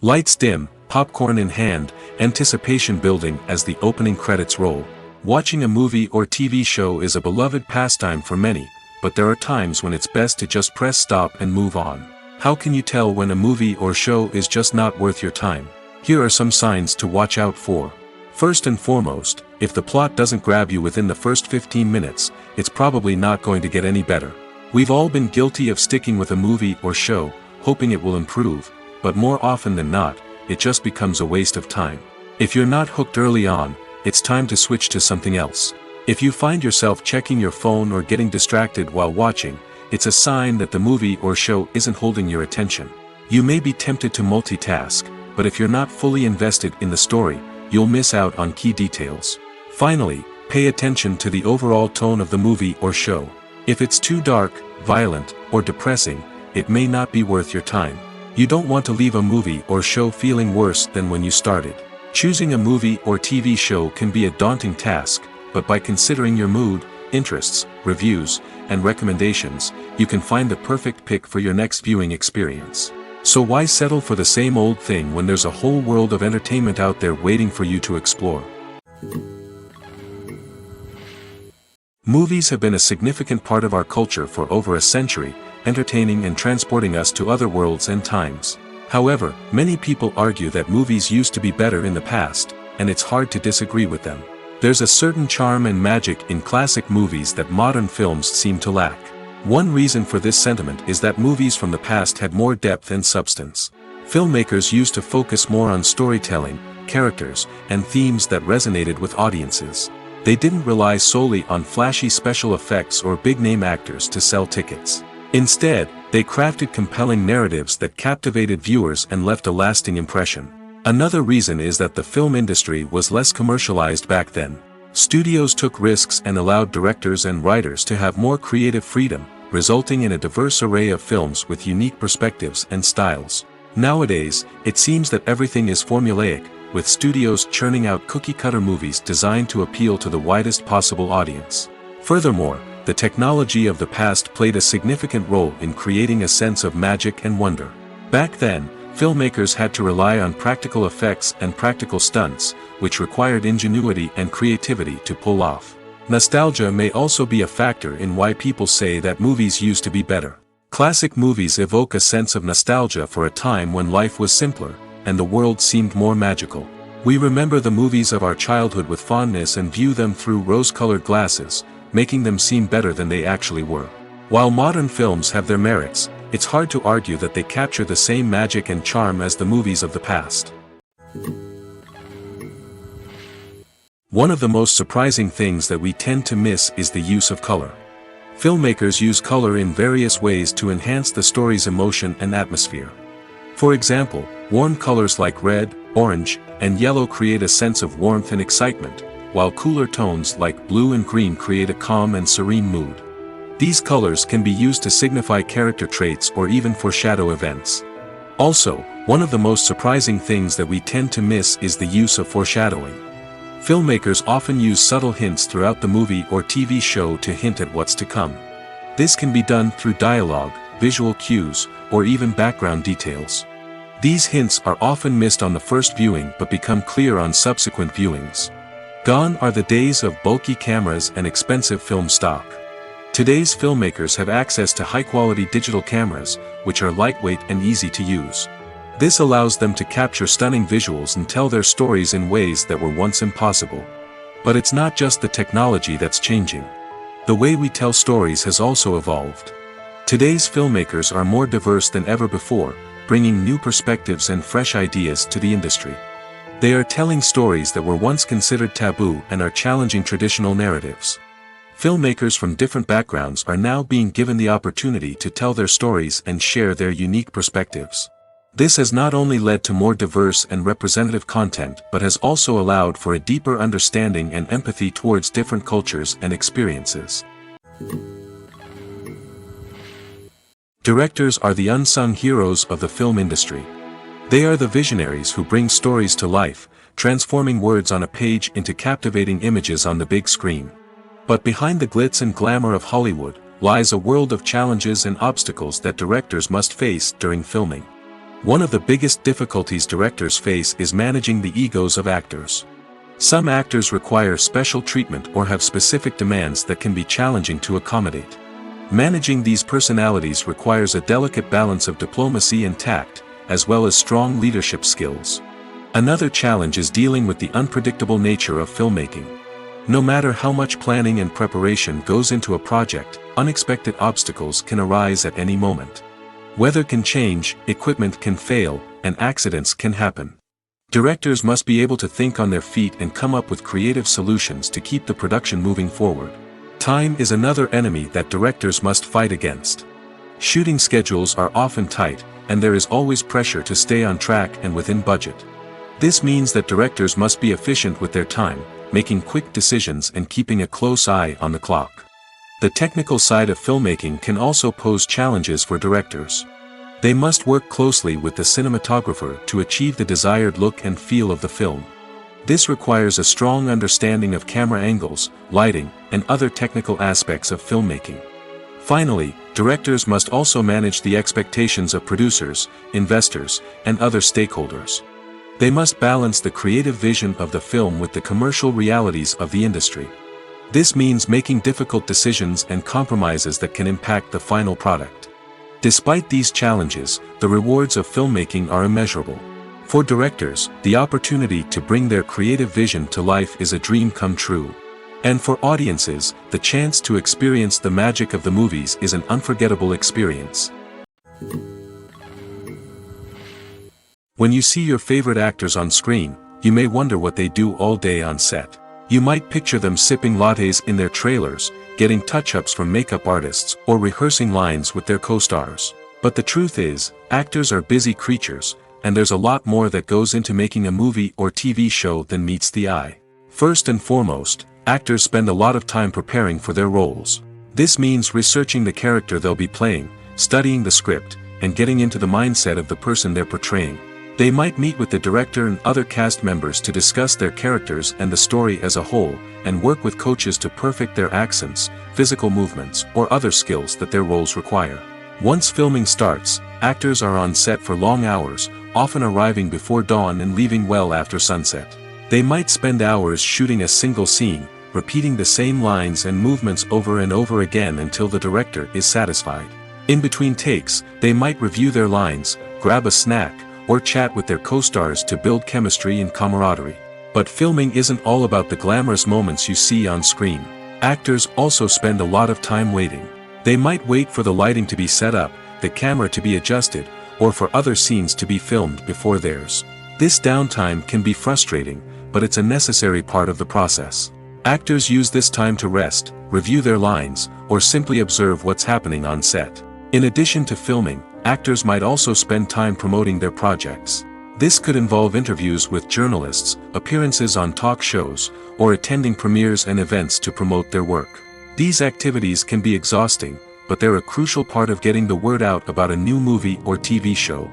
Lights dim, popcorn in hand, anticipation building as the opening credits roll. Watching a movie or TV show is a beloved pastime for many, but there are times when it's best to just press stop and move on. How can you tell when a movie or show is just not worth your time? Here are some signs to watch out for. First and foremost, if the plot doesn't grab you within the first 15 minutes, it's probably not going to get any better. We've all been guilty of sticking with a movie or show, hoping it will improve, but more often than not, it just becomes a waste of time. If you're not hooked early on, it's time to switch to something else. If you find yourself checking your phone or getting distracted while watching, it's a sign that the movie or show isn't holding your attention. You may be tempted to multitask, but if you're not fully invested in the story, you'll miss out on key details. Finally, pay attention to the overall tone of the movie or show. If it's too dark, violent, or depressing, it may not be worth your time. You don't want to leave a movie or show feeling worse than when you started. Choosing a movie or TV show can be a daunting task, but by considering your mood, interests, reviews, and recommendations, you can find the perfect pick for your next viewing experience. So why settle for the same old thing when there's a whole world of entertainment out there waiting for you to explore? Movies have been a significant part of our culture for over a century, entertaining and transporting us to other worlds and times. However, many people argue that movies used to be better in the past, and it's hard to disagree with them. There's a certain charm and magic in classic movies that modern films seem to lack. One reason for this sentiment is that movies from the past had more depth and substance. Filmmakers used to focus more on storytelling, characters, and themes that resonated with audiences. They didn't rely solely on flashy special effects or big-name actors to sell tickets. Instead, they crafted compelling narratives that captivated viewers and left a lasting impression. Another reason is that the film industry was less commercialized back then. Studios took risks and allowed directors and writers to have more creative freedom, resulting in a diverse array of films with unique perspectives and styles. Nowadays, it seems that everything is formulaic, with studios churning out cookie-cutter movies designed to appeal to the widest possible audience. Furthermore, the technology of the past played a significant role in creating a sense of magic and wonder. Back then, filmmakers had to rely on practical effects and practical stunts, which required ingenuity and creativity to pull off. Nostalgia may also be a factor in why people say that movies used to be better. Classic movies evoke a sense of nostalgia for a time when life was simpler, and the world seemed more magical. We remember the movies of our childhood with fondness and view them through rose-colored glasses, making them seem better than they actually were. While modern films have their merits, it's hard to argue that they capture the same magic and charm as the movies of the past. One of the most surprising things that we tend to miss is the use of color. Filmmakers use color in various ways to enhance the story's emotion and atmosphere. For example, warm colors like red, orange, and yellow create a sense of warmth and excitement, while cooler tones like blue and green create a calm and serene mood. These colors can be used to signify character traits or even foreshadow events. Also, one of the most surprising things that we tend to miss is the use of foreshadowing. Filmmakers often use subtle hints throughout the movie or TV show to hint at what's to come. This can be done through dialogue, visual cues, or even background details. These hints are often missed on the first viewing but become clear on subsequent viewings. Gone are the days of bulky cameras and expensive film stock. Today's filmmakers have access to high-quality digital cameras, which are lightweight and easy to use. This allows them to capture stunning visuals and tell their stories in ways that were once impossible. But it's not just the technology that's changing. The way we tell stories has also evolved. Today's filmmakers are more diverse than ever before, bringing new perspectives and fresh ideas to the industry. They are telling stories that were once considered taboo and are challenging traditional narratives. Filmmakers from different backgrounds are now being given the opportunity to tell their stories and share their unique perspectives. This has not only led to more diverse and representative content but has also allowed for a deeper understanding and empathy towards different cultures and experiences. Directors are the unsung heroes of the film industry. They are the visionaries who bring stories to life, transforming words on a page into captivating images on the big screen. But behind the glitz and glamour of Hollywood lies a world of challenges and obstacles that directors must face during filming. One of the biggest difficulties directors face is managing the egos of actors. Some actors require special treatment or have specific demands that can be challenging to accommodate. Managing these personalities requires a delicate balance of diplomacy and tact, as well as strong leadership skills. Another challenge is dealing with the unpredictable nature of filmmaking. No matter how much planning and preparation goes into a project, unexpected obstacles can arise at any moment. Weather can change, equipment can fail, and accidents can happen. Directors must be able to think on their feet and come up with creative solutions to keep the production moving forward. Time is another enemy that directors must fight against. Shooting schedules are often tight, and there is always pressure to stay on track and within budget. This means that directors must be efficient with their time, making quick decisions and keeping a close eye on the clock. The technical side of filmmaking can also pose challenges for directors. They must work closely with the cinematographer to achieve the desired look and feel of the film. This requires a strong understanding of camera angles, lighting, and other technical aspects of filmmaking. Finally, directors must also manage the expectations of producers, investors, and other stakeholders. They must balance the creative vision of the film with the commercial realities of the industry. This means making difficult decisions and compromises that can impact the final product. Despite these challenges, the rewards of filmmaking are immeasurable. For directors, the opportunity to bring their creative vision to life is a dream come true. And for audiences, the chance to experience the magic of the movies is an unforgettable experience. When you see your favorite actors on screen, you may wonder what they do all day on set. You might picture them sipping lattes in their trailers, getting touch-ups from makeup artists, or rehearsing lines with their co-stars. But the truth is, actors are busy creatures, and there's a lot more that goes into making a movie or TV show than meets the eye. First and foremost, actors spend a lot of time preparing for their roles. This means researching the character they'll be playing, studying the script, and getting into the mindset of the person they're portraying. They might meet with the director and other cast members to discuss their characters and the story as a whole, and work with coaches to perfect their accents, physical movements, or other skills that their roles require. Once filming starts, actors are on set for long hours, often arriving before dawn and leaving well after sunset. They might spend hours shooting a single scene, repeating the same lines and movements over and over again until the director is satisfied. In between takes, they might review their lines, grab a snack, or chat with their co-stars to build chemistry and camaraderie. But filming isn't all about the glamorous moments you see on screen. Actors also spend a lot of time waiting. They might wait for the lighting to be set up, the camera to be adjusted, or for other scenes to be filmed before theirs. This downtime can be frustrating, but it's a necessary part of the process. Actors use this time to rest, review their lines, or simply observe what's happening on set. In addition to filming, actors might also spend time promoting their projects. This could involve interviews with journalists, appearances on talk shows, or attending premieres and events to promote their work. These activities can be exhausting, but they're a crucial part of getting the word out about a new movie or TV show.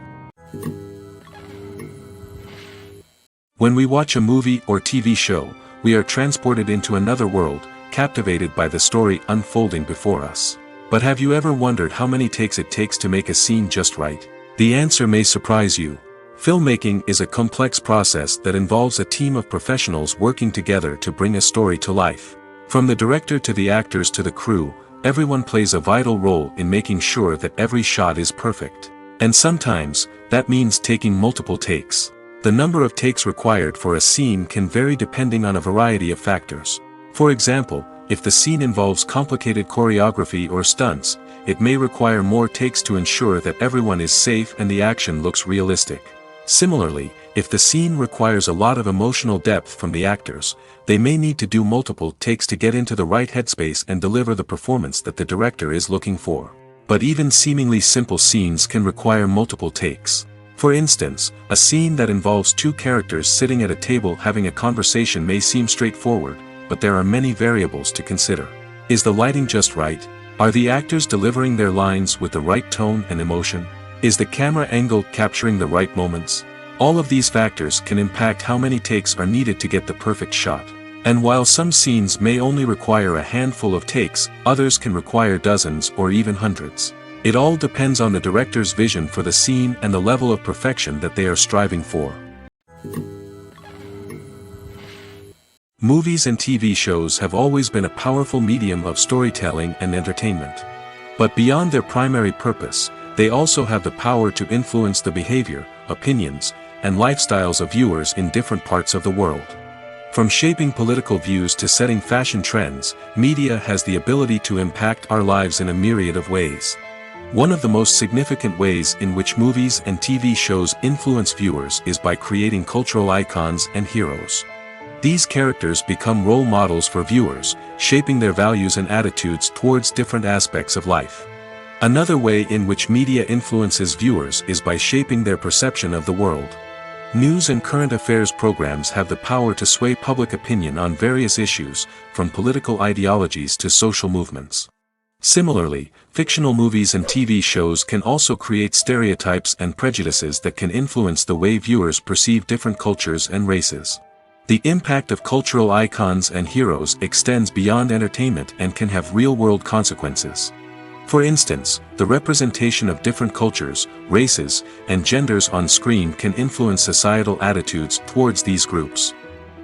When we watch a movie or TV show, we are transported into another world, captivated by the story unfolding before us. But have you ever wondered how many takes it takes to make a scene just right? The answer may surprise you. Filmmaking is a complex process that involves a team of professionals working together to bring a story to life. From the director to the actors to the crew, everyone plays a vital role in making sure that every shot is perfect. And sometimes, that means taking multiple takes. The number of takes required for a scene can vary depending on a variety of factors. For example, if the scene involves complicated choreography or stunts, it may require more takes to ensure that everyone is safe and the action looks realistic. Similarly, if the scene requires a lot of emotional depth from the actors, they may need to do multiple takes to get into the right headspace and deliver the performance that the director is looking for. But even seemingly simple scenes can require multiple takes. For instance, a scene that involves two characters sitting at a table having a conversation may seem straightforward, but there are many variables to consider. Is the lighting just right? Are the actors delivering their lines with the right tone and emotion? Is the camera angle capturing the right moments? All of these factors can impact how many takes are needed to get the perfect shot. And while some scenes may only require a handful of takes, others can require dozens or even hundreds. It all depends on the director's vision for the scene and the level of perfection that they are striving for. Movies and TV shows have always been a powerful medium of storytelling and entertainment. But beyond their primary purpose, they also have the power to influence the behavior, opinions, and lifestyles of viewers in different parts of the world. From shaping political views to setting fashion trends, media has the ability to impact our lives in a myriad of ways. One of the most significant ways in which movies and TV shows influence viewers is by creating cultural icons and heroes. These characters become role models for viewers, shaping their values and attitudes towards different aspects of life. Another way in which media influences viewers is by shaping their perception of the world. News and current affairs programs have the power to sway public opinion on various issues, from political ideologies to social movements. Similarly, fictional movies and TV shows can also create stereotypes and prejudices that can influence the way viewers perceive different cultures and races. The impact of cultural icons and heroes extends beyond entertainment and can have real-world consequences. For instance, the representation of different cultures, races, and genders on screen can influence societal attitudes towards these groups.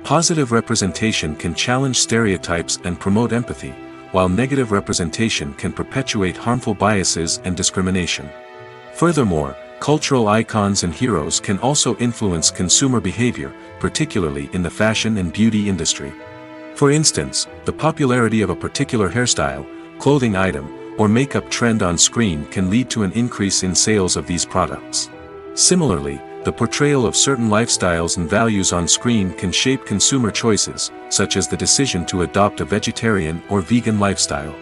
Positive representation can challenge stereotypes and promote empathy, while negative representation can perpetuate harmful biases and discrimination. Furthermore, cultural icons and heroes can also influence consumer behavior, particularly in the fashion and beauty industry. For instance, the popularity of a particular hairstyle, clothing item, or makeup trend on screen can lead to an increase in sales of these products. Similarly, the portrayal of certain lifestyles and values on screen can shape consumer choices, such as the decision to adopt a vegetarian or vegan lifestyle.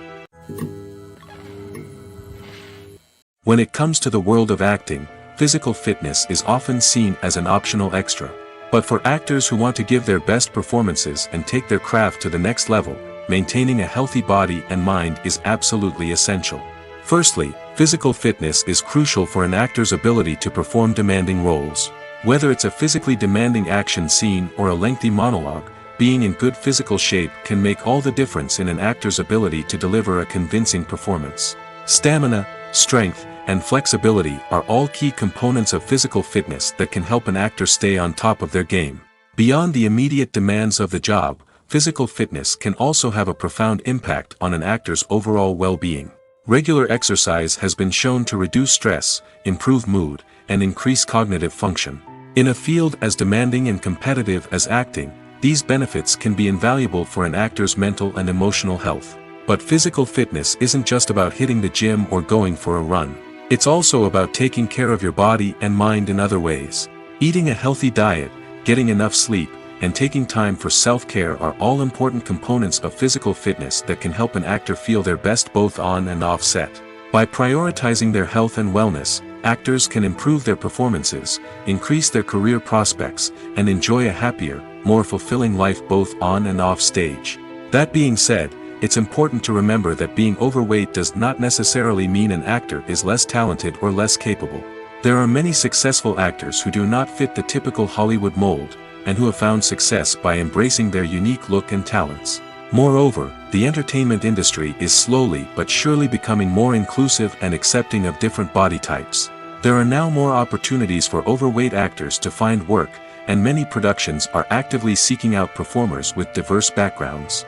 When it comes to the world of acting, physical fitness is often seen as an optional extra. But for actors who want to give their best performances and take their craft to the next level, maintaining a healthy body and mind is absolutely essential. Firstly, physical fitness is crucial for an actor's ability to perform demanding roles. Whether it's a physically demanding action scene or a lengthy monologue, being in good physical shape can make all the difference in an actor's ability to deliver a convincing performance. Stamina, strength, and flexibility are all key components of physical fitness that can help an actor stay on top of their game. Beyond the immediate demands of the job, physical fitness can also have a profound impact on an actor's overall well-being. Regular exercise has been shown to reduce stress, improve mood, and increase cognitive function. In a field as demanding and competitive as acting, these benefits can be invaluable for an actor's mental and emotional health. But physical fitness isn't just about hitting the gym or going for a run. It's also about taking care of your body and mind in other ways. Eating a healthy diet, getting enough sleep, and taking time for self-care are all important components of physical fitness that can help an actor feel their best both on and off set. By prioritizing their health and wellness, actors can improve their performances, increase their career prospects, and enjoy a happier, more fulfilling life both on and off stage. That being said, it's important to remember that being overweight does not necessarily mean an actor is less talented or less capable. There are many successful actors who do not fit the typical Hollywood mold, and who have found success by embracing their unique look and talents. Moreover, the entertainment industry is slowly but surely becoming more inclusive and accepting of different body types. There are now more opportunities for overweight actors to find work, and many productions are actively seeking out performers with diverse backgrounds.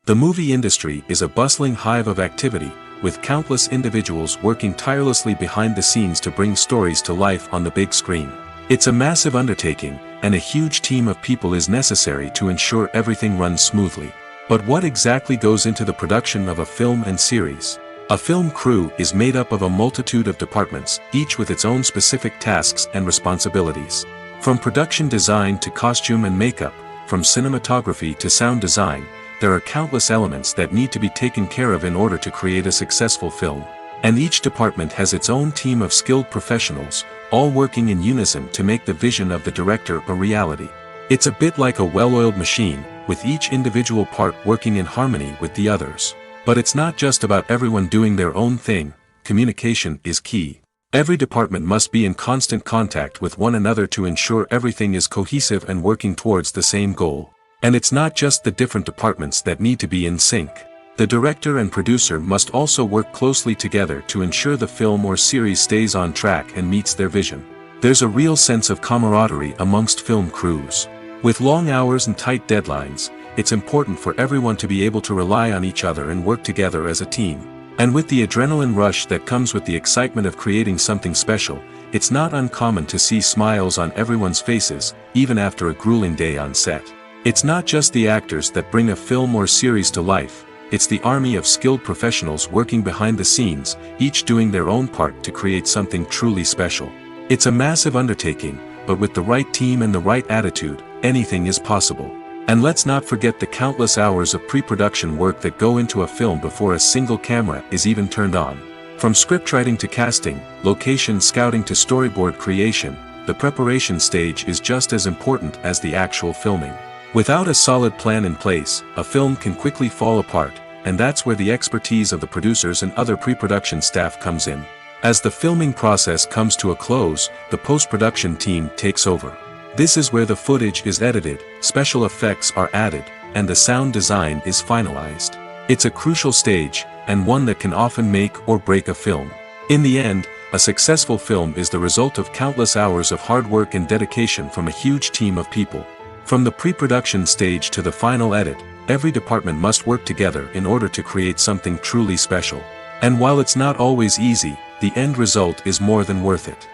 The movie industry is a bustling hive of activity, with countless individuals working tirelessly behind the scenes to bring stories to life on the big screen. It's a massive undertaking, and a huge team of people is necessary to ensure everything runs smoothly. But what exactly goes into the production of a film and series? A film crew is made up of a multitude of departments, each with its own specific tasks and responsibilities. From production design to costume and makeup, from cinematography to sound design, there are countless elements that need to be taken care of in order to create a successful film. And each department has its own team of skilled professionals, all working in unison to make the vision of the director a reality. It's a bit like a well-oiled machine, with each individual part working in harmony with the others. But it's not just about everyone doing their own thing. Communication is key. Every department must be in constant contact with one another to ensure everything is cohesive and working towards the same goal. And it's not just the different departments that need to be in sync. The director and producer must also work closely together to ensure the film or series stays on track and meets their vision. There's a real sense of camaraderie amongst film crews. With long hours and tight deadlines, it's important for everyone to be able to rely on each other and work together as a team. And with the adrenaline rush that comes with the excitement of creating something special, it's not uncommon to see smiles on everyone's faces, even after a grueling day on set. It's not just the actors that bring a film or series to life, it's the army of skilled professionals working behind the scenes, each doing their own part to create something truly special. It's a massive undertaking, but with the right team and the right attitude, anything is possible. And let's not forget the countless hours of pre-production work that go into a film before a single camera is even turned on. From scriptwriting to casting, location scouting to storyboard creation, the preparation stage is just as important as the actual filming. Without a solid plan in place, a film can quickly fall apart, and that's where the expertise of the producers and other pre-production staff comes in. As the filming process comes to a close, the post-production team takes over. This is where the footage is edited, special effects are added, and the sound design is finalized. It's a crucial stage, and one that can often make or break a film. In the end, a successful film is the result of countless hours of hard work and dedication from a huge team of people. From the pre-production stage to the final edit, every department must work together in order to create something truly special. And while it's not always easy, the end result is more than worth it.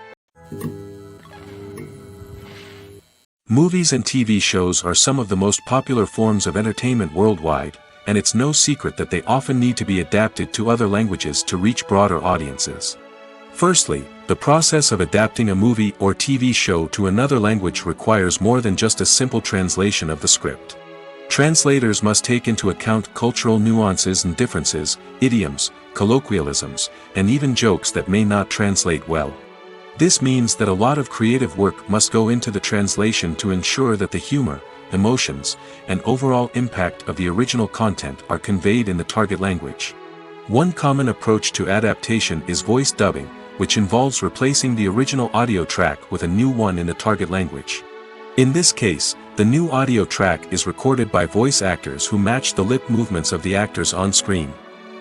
Movies and TV shows are some of the most popular forms of entertainment worldwide, and it's no secret that they often need to be adapted to other languages to reach broader audiences. Firstly, the process of adapting a movie or TV show to another language requires more than just a simple translation of the script. Translators must take into account cultural nuances and differences, idioms, colloquialisms, and even jokes that may not translate well. This means that a lot of creative work must go into the translation to ensure that the humor, emotions, and overall impact of the original content are conveyed in the target language. One common approach to adaptation is voice dubbing, which involves replacing the original audio track with a new one in the target language. In this case, the new audio track is recorded by voice actors who match the lip movements of the actors on screen.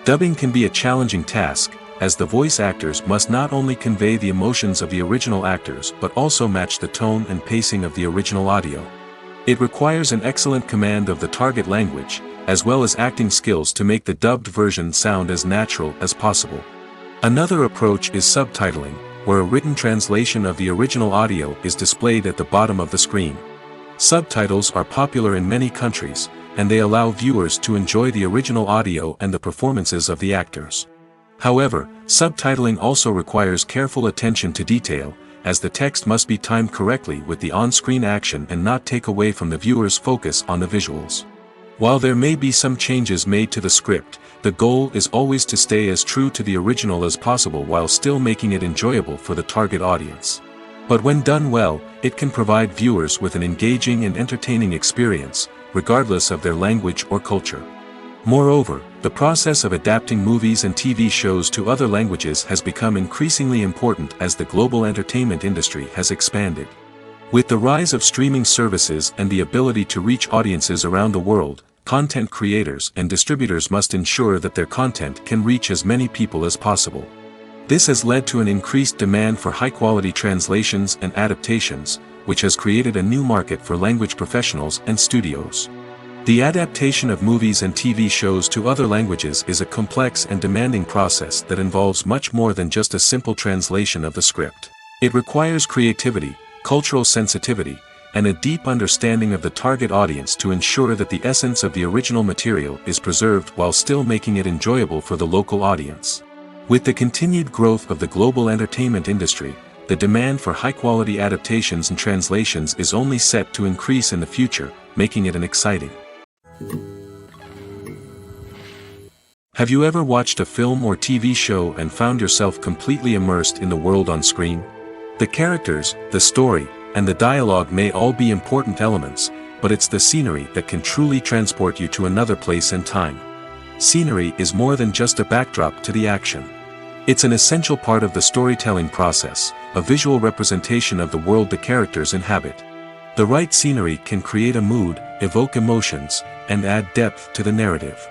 Dubbing can be a challenging task, as the voice actors must not only convey the emotions of the original actors but also match the tone and pacing of the original audio. It requires an excellent command of the target language, as well as acting skills to make the dubbed version sound as natural as possible. Another approach is subtitling, where a written translation of the original audio is displayed at the bottom of the screen. Subtitles are popular in many countries, and they allow viewers to enjoy the original audio and the performances of the actors. However, subtitling also requires careful attention to detail, as the text must be timed correctly with the on-screen action and not take away from the viewer's focus on the visuals. While there may be some changes made to the script, the goal is always to stay as true to the original as possible while still making it enjoyable for the target audience. But when done well, it can provide viewers with an engaging and entertaining experience, regardless of their language or culture. Moreover, the process of adapting movies and TV shows to other languages has become increasingly important as the global entertainment industry has expanded. With the rise of streaming services and the ability to reach audiences around the world, content creators and distributors must ensure that their content can reach as many people as possible. This has led to an increased demand for high-quality translations and adaptations, which has created a new market for language professionals and studios. The adaptation of movies and TV shows to other languages is a complex and demanding process that involves much more than just a simple translation of the script. It requires creativity, cultural sensitivity, and a deep understanding of the target audience to ensure that the essence of the original material is preserved while still making it enjoyable for the local audience. With the continued growth of the global entertainment industry, the demand for high-quality adaptations and translations is only set to increase in the future, making it an exciting. Have you ever watched a film or TV show and found yourself completely immersed in the world on screen? The characters, the story, and the dialogue may all be important elements, but it's the scenery that can truly transport you to another place and time. Scenery is more than just a backdrop to the action. It's an essential part of the storytelling process, a visual representation of the world the characters inhabit. The right scenery can create a mood, evoke emotions, and add depth to the narrative.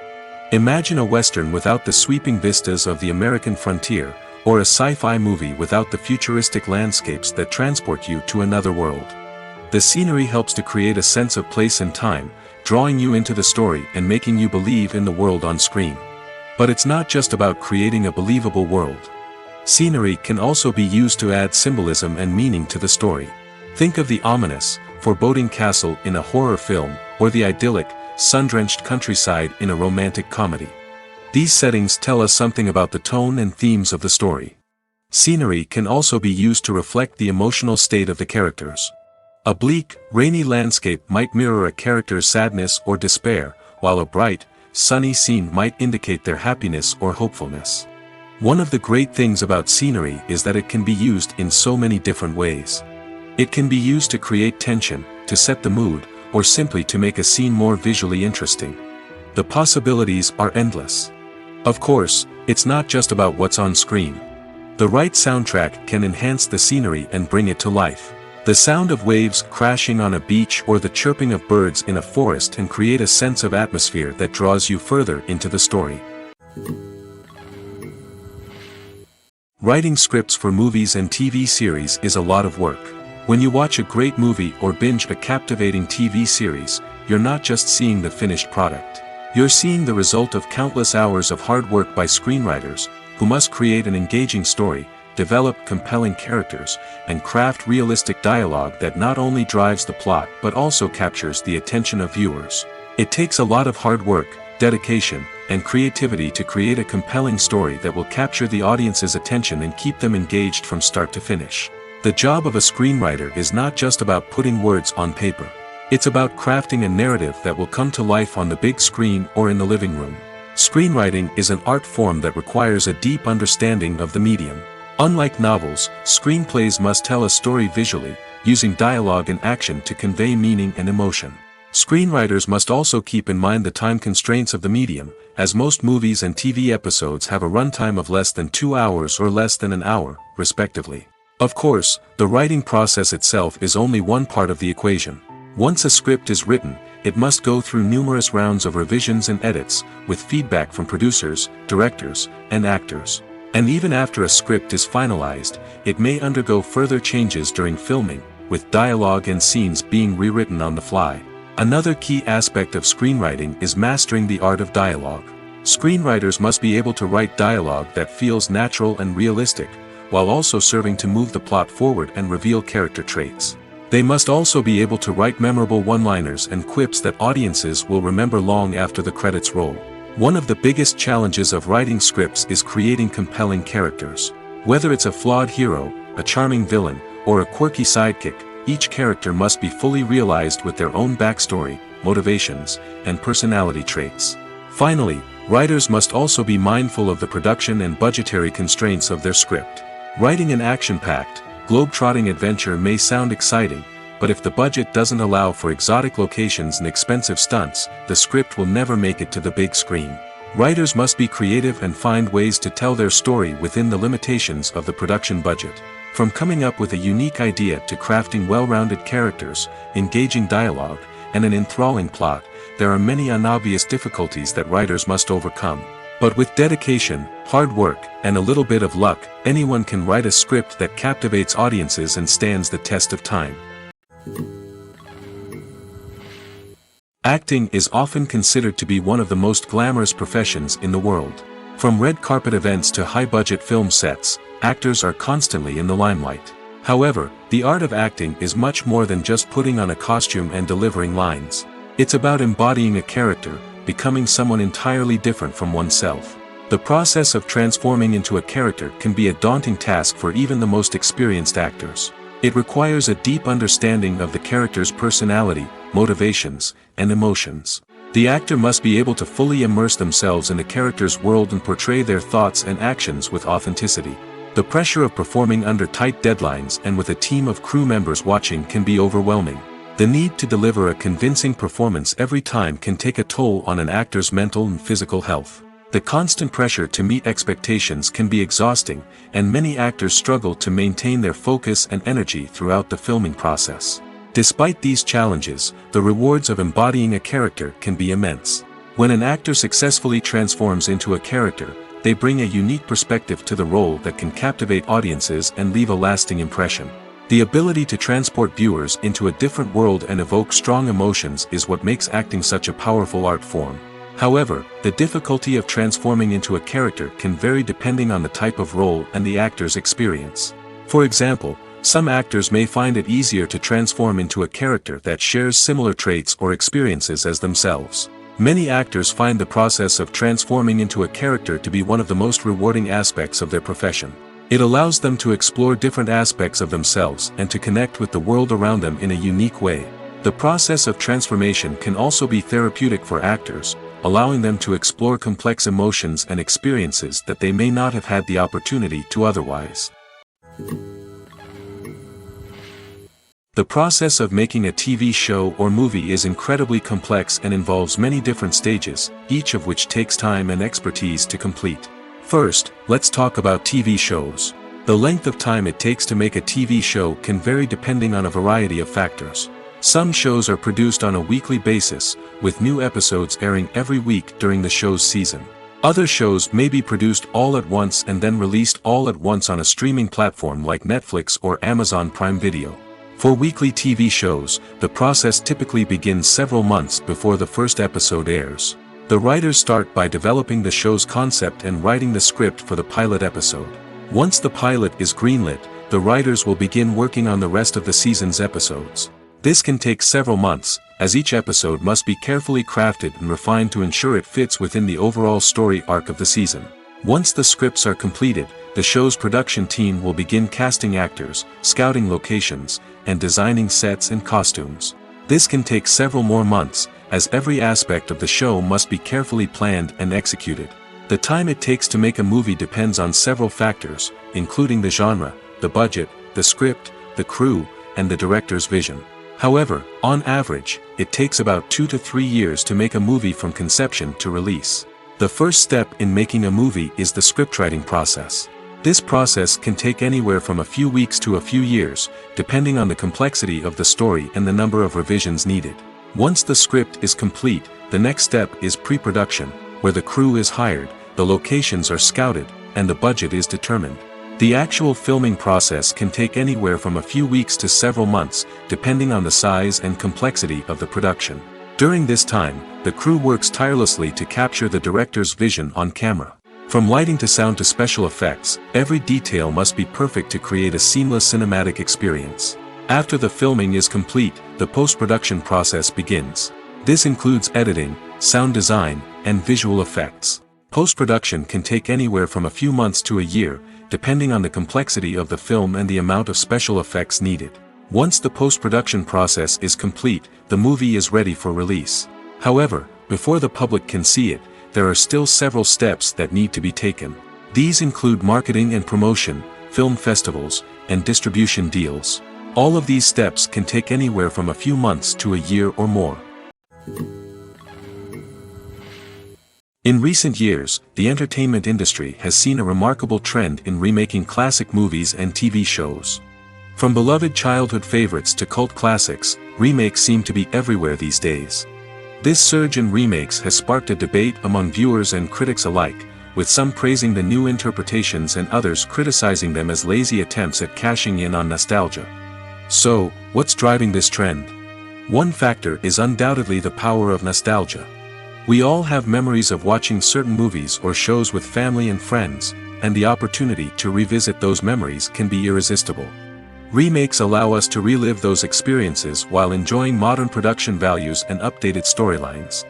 Imagine a Western without the sweeping vistas of the American frontier, or a sci-fi movie without the futuristic landscapes that transport you to another world. The scenery helps to create a sense of place and time, drawing you into the story and making you believe in the world on screen. But it's not just about creating a believable world. Scenery can also be used to add symbolism and meaning to the story. Think of the ominous, foreboding castle in a horror film, or the idyllic, sun-drenched countryside in a romantic comedy. These settings tell us something about the tone and themes of the story. Scenery can also be used to reflect the emotional state of the characters. A bleak, rainy landscape might mirror a character's sadness or despair, while a bright, sunny scene might indicate their happiness or hopefulness. One of the great things about scenery is that it can be used in so many different ways. It can be used to create tension, to set the mood, or simply to make a scene more visually interesting. The possibilities are endless. Of course, it's not just about what's on screen. The right soundtrack can enhance the scenery and bring it to life. The sound of waves crashing on a beach or the chirping of birds in a forest can create a sense of atmosphere that draws you further into the story. Writing scripts for movies and TV series is a lot of work. When you watch a great movie or binge a captivating TV series, you're not just seeing the finished product. You're seeing the result of countless hours of hard work by screenwriters, who must create an engaging story, develop compelling characters, and craft realistic dialogue that not only drives the plot but also captures the attention of viewers. It takes a lot of hard work, dedication, and creativity to create a compelling story that will capture the audience's attention and keep them engaged from start to finish. The job of a screenwriter is not just about putting words on paper. It's about crafting a narrative that will come to life on the big screen or in the living room. Screenwriting is an art form that requires a deep understanding of the medium. Unlike novels, screenplays must tell a story visually, using dialogue and action to convey meaning and emotion. Screenwriters must also keep in mind the time constraints of the medium, as most movies and TV episodes have a runtime of less than 2 hours or less than an hour, respectively. Of course, the writing process itself is only one part of the equation. Once a script is written, it must go through numerous rounds of revisions and edits, with feedback from producers, directors, and actors. And even after a script is finalized, it may undergo further changes during filming, with dialogue and scenes being rewritten on the fly. Another key aspect of screenwriting is mastering the art of dialogue. Screenwriters must be able to write dialogue that feels natural and realistic, while also serving to move the plot forward and reveal character traits. They must also be able to write memorable one-liners and quips that audiences will remember long after the credits roll. One of the biggest challenges of writing scripts is creating compelling characters. Whether it's a flawed hero, a charming villain, or a quirky sidekick, each character must be fully realized with their own backstory, motivations, and personality traits. Finally, writers must also be mindful of the production and budgetary constraints of their script. Writing an action-packed, globe-trotting adventure may sound exciting, but if the budget doesn't allow for exotic locations and expensive stunts, the script will never make it to the big screen. Writers must be creative and find ways to tell their story within the limitations of the production budget. From coming up with a unique idea to crafting well-rounded characters, engaging dialogue, and an enthralling plot, there are many unobvious difficulties that writers must overcome. But with dedication, hard work, and a little bit of luck, anyone can write a script that captivates audiences and stands the test of time. Acting is often considered to be one of the most glamorous professions in the world. From red carpet events to high-budget film sets, actors are constantly in the limelight. However, the art of acting is much more than just putting on a costume and delivering lines. It's about embodying a character, becoming someone entirely different from oneself. The process of transforming into a character can be a daunting task for even the most experienced actors. It requires a deep understanding of the character's personality, motivations, and emotions. The actor must be able to fully immerse themselves in the character's world and portray their thoughts and actions with authenticity. The pressure of performing under tight deadlines and with a team of crew members watching can be overwhelming. The need to deliver a convincing performance every time can take a toll on an actor's mental and physical health. The constant pressure to meet expectations can be exhausting, and many actors struggle to maintain their focus and energy throughout the filming process. Despite these challenges, the rewards of embodying a character can be immense. When an actor successfully transforms into a character, they bring a unique perspective to the role that can captivate audiences and leave a lasting impression. The ability to transport viewers into a different world and evoke strong emotions is what makes acting such a powerful art form. However, the difficulty of transforming into a character can vary depending on the type of role and the actor's experience. For example, some actors may find it easier to transform into a character that shares similar traits or experiences as themselves. Many actors find the process of transforming into a character to be one of the most rewarding aspects of their profession. It allows them to explore different aspects of themselves and to connect with the world around them in a unique way. The process of transformation can also be therapeutic for actors, allowing them to explore complex emotions and experiences that they may not have had the opportunity to otherwise. The process of making a TV show or movie is incredibly complex and involves many different stages, each of which takes time and expertise to complete. First, let's talk about TV shows. The length of time it takes to make a TV show can vary depending on a variety of factors. Some shows are produced on a weekly basis, with new episodes airing every week during the show's season. Other shows may be produced all at once and then released all at once on a streaming platform like Netflix or Amazon Prime Video. For weekly TV shows, the process typically begins several months before the first episode airs. The writers start by developing the show's concept and writing the script for the pilot episode. Once the pilot is greenlit, the writers will begin working on the rest of the season's episodes. This can take several months, as each episode must be carefully crafted and refined to ensure it fits within the overall story arc of the season. Once the scripts are completed, the show's production team will begin casting actors, scouting locations, and designing sets and costumes. This can take several more months, as every aspect of the show must be carefully planned and executed. The time it takes to make a movie depends on several factors, including the genre, the budget, the script, the crew, and the director's vision. However, on average, it takes about 2 to 3 years to make a movie from conception to release. The first step in making a movie is the scriptwriting process. This process can take anywhere from a few weeks to a few years, depending on the complexity of the story and the number of revisions needed. Once the script is complete, the next step is pre-production, where the crew is hired, the locations are scouted, and the budget is determined. The actual filming process can take anywhere from a few weeks to several months, depending on the size and complexity of the production. During this time, the crew works tirelessly to capture the director's vision on camera. From lighting to sound to special effects, every detail must be perfect to create a seamless cinematic experience. After the filming is complete, the post-production process begins. This includes editing, sound design, and visual effects. Post-production can take anywhere from a few months to a year, depending on the complexity of the film and the amount of special effects needed. Once the post-production process is complete, the movie is ready for release. However, before the public can see it, there are still several steps that need to be taken. These include marketing and promotion, film festivals, and distribution deals. All of these steps can take anywhere from a few months to a year or more. In recent years, the entertainment industry has seen a remarkable trend in remaking classic movies and TV shows. From beloved childhood favorites to cult classics, remakes seem to be everywhere these days. This surge in remakes has sparked a debate among viewers and critics alike, with some praising the new interpretations and others criticizing them as lazy attempts at cashing in on nostalgia. So, what's driving this trend? One factor is undoubtedly the power of nostalgia. We all have memories of watching certain movies or shows with family and friends, and the opportunity to revisit those memories can be irresistible. Remakes allow us to relive those experiences while enjoying modern production values and updated storylines.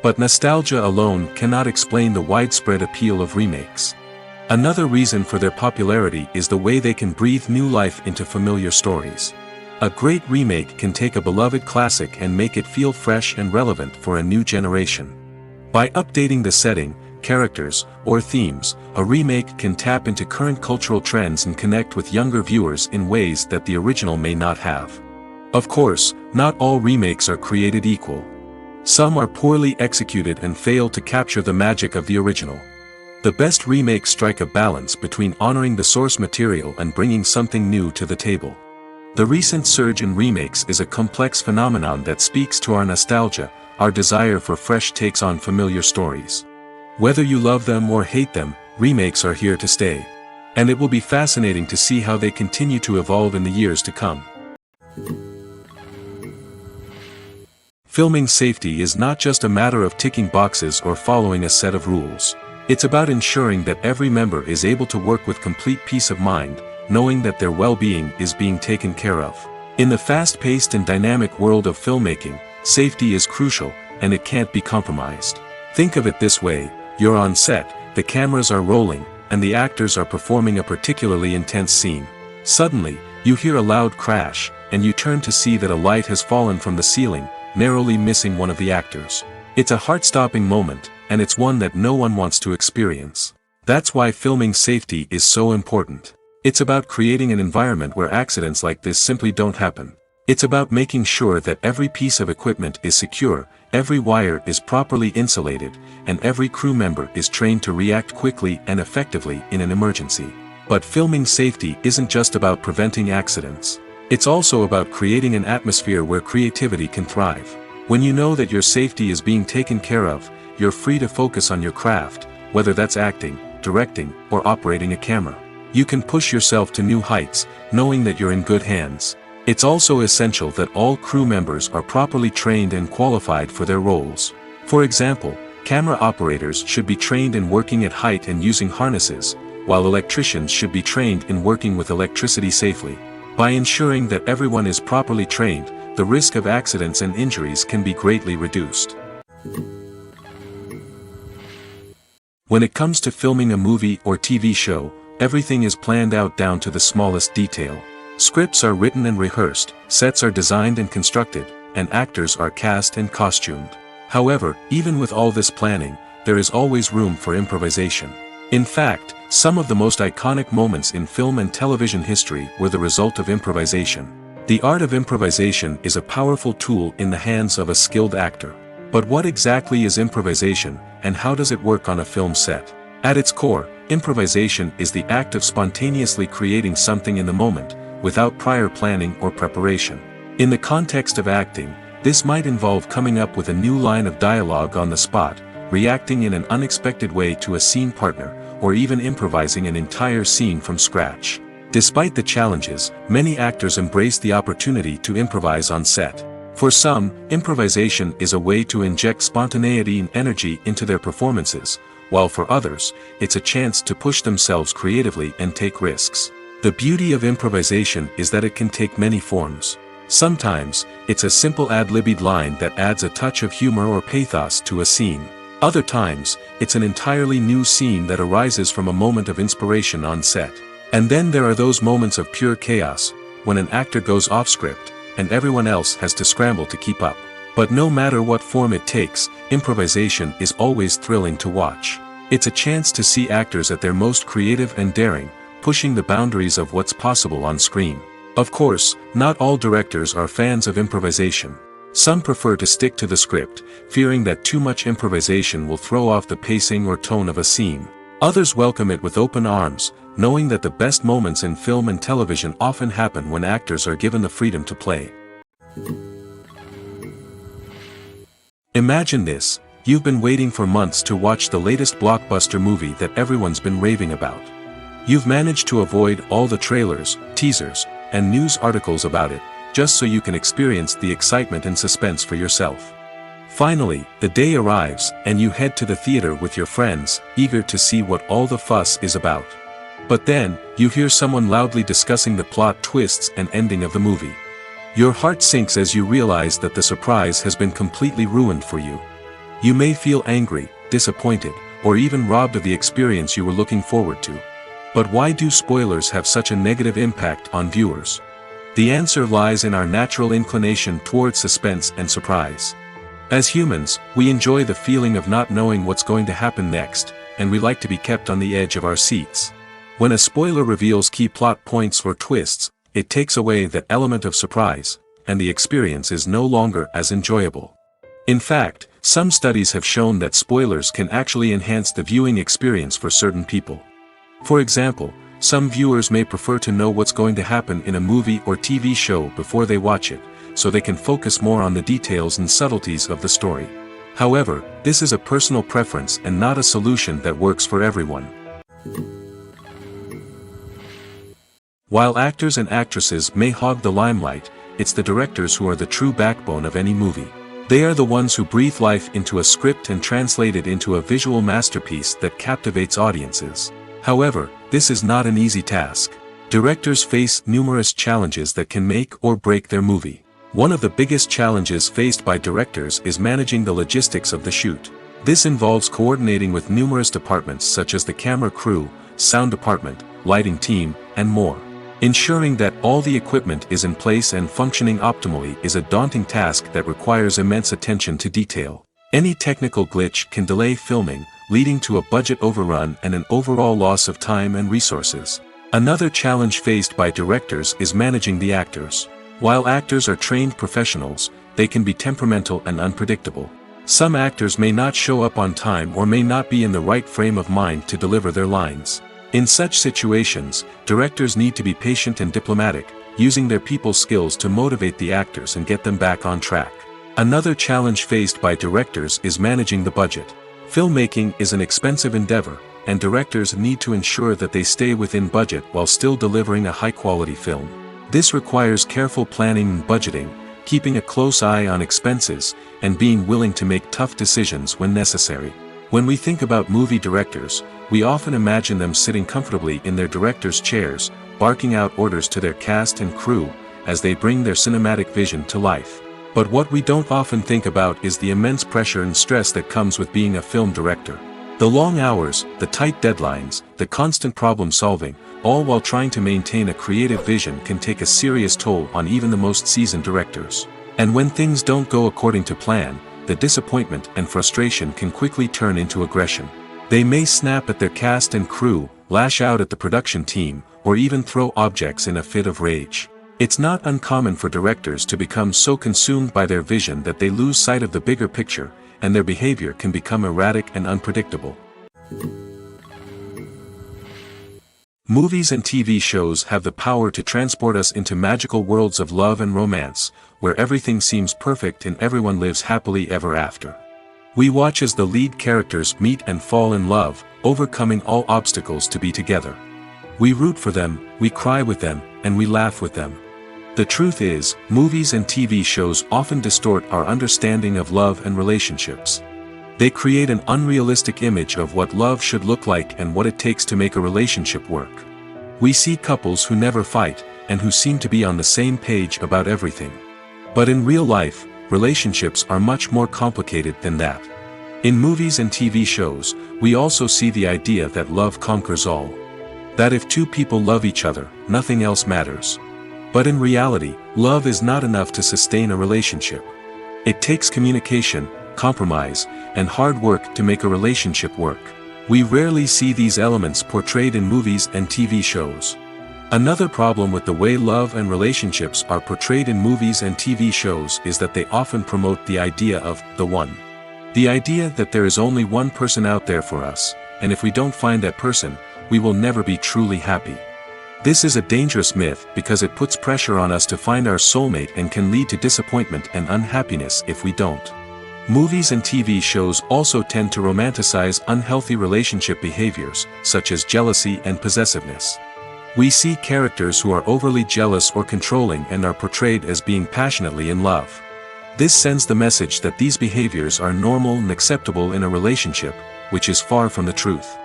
But nostalgia alone cannot explain the widespread appeal of remakes. Another reason for their popularity is the way they can breathe new life into familiar stories. A great remake can take a beloved classic and make it feel fresh and relevant for a new generation. By updating the setting, characters, or themes, a remake can tap into current cultural trends and connect with younger viewers in ways that the original may not have. Of course, not all remakes are created equal. Some are poorly executed and fail to capture the magic of the original. The best remakes strike a balance between honoring the source material and bringing something new to the table. The recent surge in remakes is a complex phenomenon that speaks to our nostalgia, our desire for fresh takes on familiar stories. Whether you love them or hate them, remakes are here to stay. And it will be fascinating to see how they continue to evolve in the years to come. Filming safety is not just a matter of ticking boxes or following a set of rules. It's about ensuring that every member is able to work with complete peace of mind, knowing that their well-being is being taken care of. In the fast-paced and dynamic world of filmmaking, safety is crucial, and it can't be compromised. Think of it this way: you're on set, the cameras are rolling, and the actors are performing a particularly intense scene. Suddenly, you hear a loud crash, and you turn to see that a light has fallen from the ceiling, narrowly missing one of the actors. It's a heart-stopping moment, and it's one that no one wants to experience. That's why filming safety is so important. It's about creating an environment where accidents like this simply don't happen. It's about making sure that every piece of equipment is secure, every wire is properly insulated, and every crew member is trained to react quickly and effectively in an emergency. But filming safety isn't just about preventing accidents. It's also about creating an atmosphere where creativity can thrive. When you know that your safety is being taken care of, you're free to focus on your craft, whether that's acting, directing, or operating a camera. You can push yourself to new heights, knowing that you're in good hands. It's also essential that all crew members are properly trained and qualified for their roles. For example, camera operators should be trained in working at height and using harnesses, while electricians should be trained in working with electricity safely. By ensuring that everyone is properly trained, the risk of accidents and injuries can be greatly reduced. When it comes to filming a movie or TV show, everything is planned out down to the smallest detail. Scripts are written and rehearsed, sets are designed and constructed, and actors are cast and costumed. However, even with all this planning, there is always room for improvisation. In fact, some of the most iconic moments in film and television history were the result of improvisation. The art of improvisation is a powerful tool in the hands of a skilled actor. But what exactly is improvisation, and how does it work on a film set? At its core, improvisation is the act of spontaneously creating something in the moment, without prior planning or preparation. In the context of acting, this might involve coming up with a new line of dialogue on the spot, reacting in an unexpected way to a scene partner, or even improvising an entire scene from scratch. Despite the challenges, many actors embrace the opportunity to improvise on set. For some, improvisation is a way to inject spontaneity and energy into their performances, while for others, it's a chance to push themselves creatively and take risks. The beauty of improvisation is that it can take many forms. Sometimes, it's a simple ad-libbed line that adds a touch of humor or pathos to a scene. Other times, it's an entirely new scene that arises from a moment of inspiration on set. And then there are those moments of pure chaos, when an actor goes off script, and everyone else has to scramble to keep up. But no matter what form it takes, improvisation is always thrilling to watch. It's a chance to see actors at their most creative and daring, pushing the boundaries of what's possible on screen. Of course, not all directors are fans of improvisation. Some prefer to stick to the script, fearing that too much improvisation will throw off the pacing or tone of a scene. Others welcome it with open arms, knowing that the best moments in film and television often happen when actors are given the freedom to play. Imagine this: you've been waiting for months to watch the latest blockbuster movie that everyone's been raving about. You've managed to avoid all the trailers, teasers, and news articles about it, just so you can experience the excitement and suspense for yourself. Finally, the day arrives, and you head to the theater with your friends, eager to see what all the fuss is about. But then, you hear someone loudly discussing the plot twists and ending of the movie. Your heart sinks as you realize that the surprise has been completely ruined for you. You may feel angry, disappointed, or even robbed of the experience you were looking forward to. But why do spoilers have such a negative impact on viewers? The answer lies in our natural inclination toward suspense and surprise. As humans, we enjoy the feeling of not knowing what's going to happen next, and we like to be kept on the edge of our seats. When a spoiler reveals key plot points or twists, it takes away that element of surprise, and the experience is no longer as enjoyable. In fact, some studies have shown that spoilers can actually enhance the viewing experience for certain people. For example, some viewers may prefer to know what's going to happen in a movie or TV show before they watch it, so they can focus more on the details and subtleties of the story. However, this is a personal preference and not a solution that works for everyone. While actors and actresses may hog the limelight, it's the directors who are the true backbone of any movie. They are the ones who breathe life into a script and translate it into a visual masterpiece that captivates audiences. However, this is not an easy task. Directors face numerous challenges that can make or break their movie. One of the biggest challenges faced by directors is managing the logistics of the shoot. This involves coordinating with numerous departments such as the camera crew, sound department, lighting team, and more. Ensuring that all the equipment is in place and functioning optimally is a daunting task that requires immense attention to detail. Any technical glitch can delay filming, leading to a budget overrun and an overall loss of time and resources. Another challenge faced by directors is managing the actors. While actors are trained professionals, they can be temperamental and unpredictable. Some actors may not show up on time or may not be in the right frame of mind to deliver their lines. In such situations, directors need to be patient and diplomatic, using their people skills to motivate the actors and get them back on track. Another challenge faced by directors is managing the budget. Filmmaking is an expensive endeavor, and directors need to ensure that they stay within budget while still delivering a high-quality film. This requires careful planning and budgeting, keeping a close eye on expenses, and being willing to make tough decisions when necessary. When we think about movie directors, we often imagine them sitting comfortably in their director's chairs, barking out orders to their cast and crew, as they bring their cinematic vision to life. But what we don't often think about is the immense pressure and stress that comes with being a film director. The long hours, the tight deadlines, the constant problem solving, all while trying to maintain a creative vision can take a serious toll on even the most seasoned directors. And when things don't go according to plan, the disappointment and frustration can quickly turn into aggression. They may snap at their cast and crew, lash out at the production team, or even throw objects in a fit of rage. It's not uncommon for directors to become so consumed by their vision that they lose sight of the bigger picture, and their behavior can become erratic and unpredictable. Movies and TV shows have the power to transport us into magical worlds of love and romance, where everything seems perfect and everyone lives happily ever after. We watch as the lead characters meet and fall in love, overcoming all obstacles to be together. We root for them, we cry with them, and we laugh with them. The truth is, movies and TV shows often distort our understanding of love and relationships. They create an unrealistic image of what love should look like and what it takes to make a relationship work. We see couples who never fight, and who seem to be on the same page about everything. But in real life, relationships are much more complicated than that. In movies and TV shows, we also see the idea that love conquers all. That if two people love each other, nothing else matters. But in reality, love is not enough to sustain a relationship. It takes communication, compromise, and hard work to make a relationship work. We rarely see these elements portrayed in movies and TV shows. Another problem with the way love and relationships are portrayed in movies and TV shows is that they often promote the idea of the one. The idea that there is only one person out there for us, and if we don't find that person, we will never be truly happy. This is a dangerous myth because it puts pressure on us to find our soulmate and can lead to disappointment and unhappiness if we don't. Movies and TV shows also tend to romanticize unhealthy relationship behaviors, such as jealousy and possessiveness. We see characters who are overly jealous or controlling and are portrayed as being passionately in love. This sends the message that these behaviors are normal and acceptable in a relationship, which is far from the truth.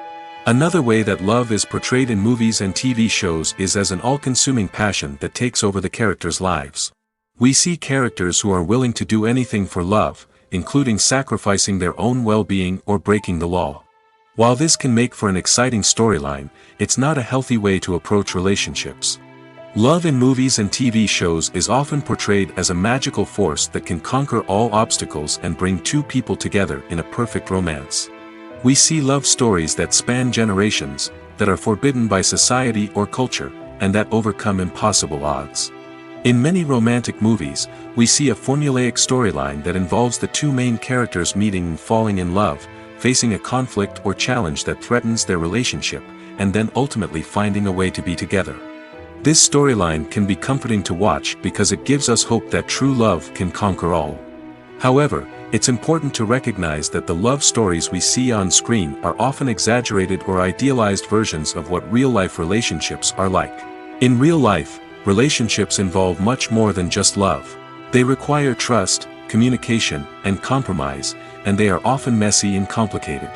Another way that love is portrayed in movies and TV shows is as an all-consuming passion that takes over the characters' lives. We see characters who are willing to do anything for love, including sacrificing their own well-being or breaking the law. While this can make for an exciting storyline, it's not a healthy way to approach relationships. Love in movies and TV shows is often portrayed as a magical force that can conquer all obstacles and bring two people together in a perfect romance. We see love stories that span generations, that are forbidden by society or culture, and that overcome impossible odds. In many romantic movies, we see a formulaic storyline that involves the two main characters meeting and falling in love, facing a conflict or challenge that threatens their relationship, and then ultimately finding a way to be together. This storyline can be comforting to watch because it gives us hope that true love can conquer all. However, it's important to recognize that the love stories we see on screen are often exaggerated or idealized versions of what real-life relationships are like. In real life, relationships involve much more than just love. They require trust, communication, and compromise, and they are often messy and complicated.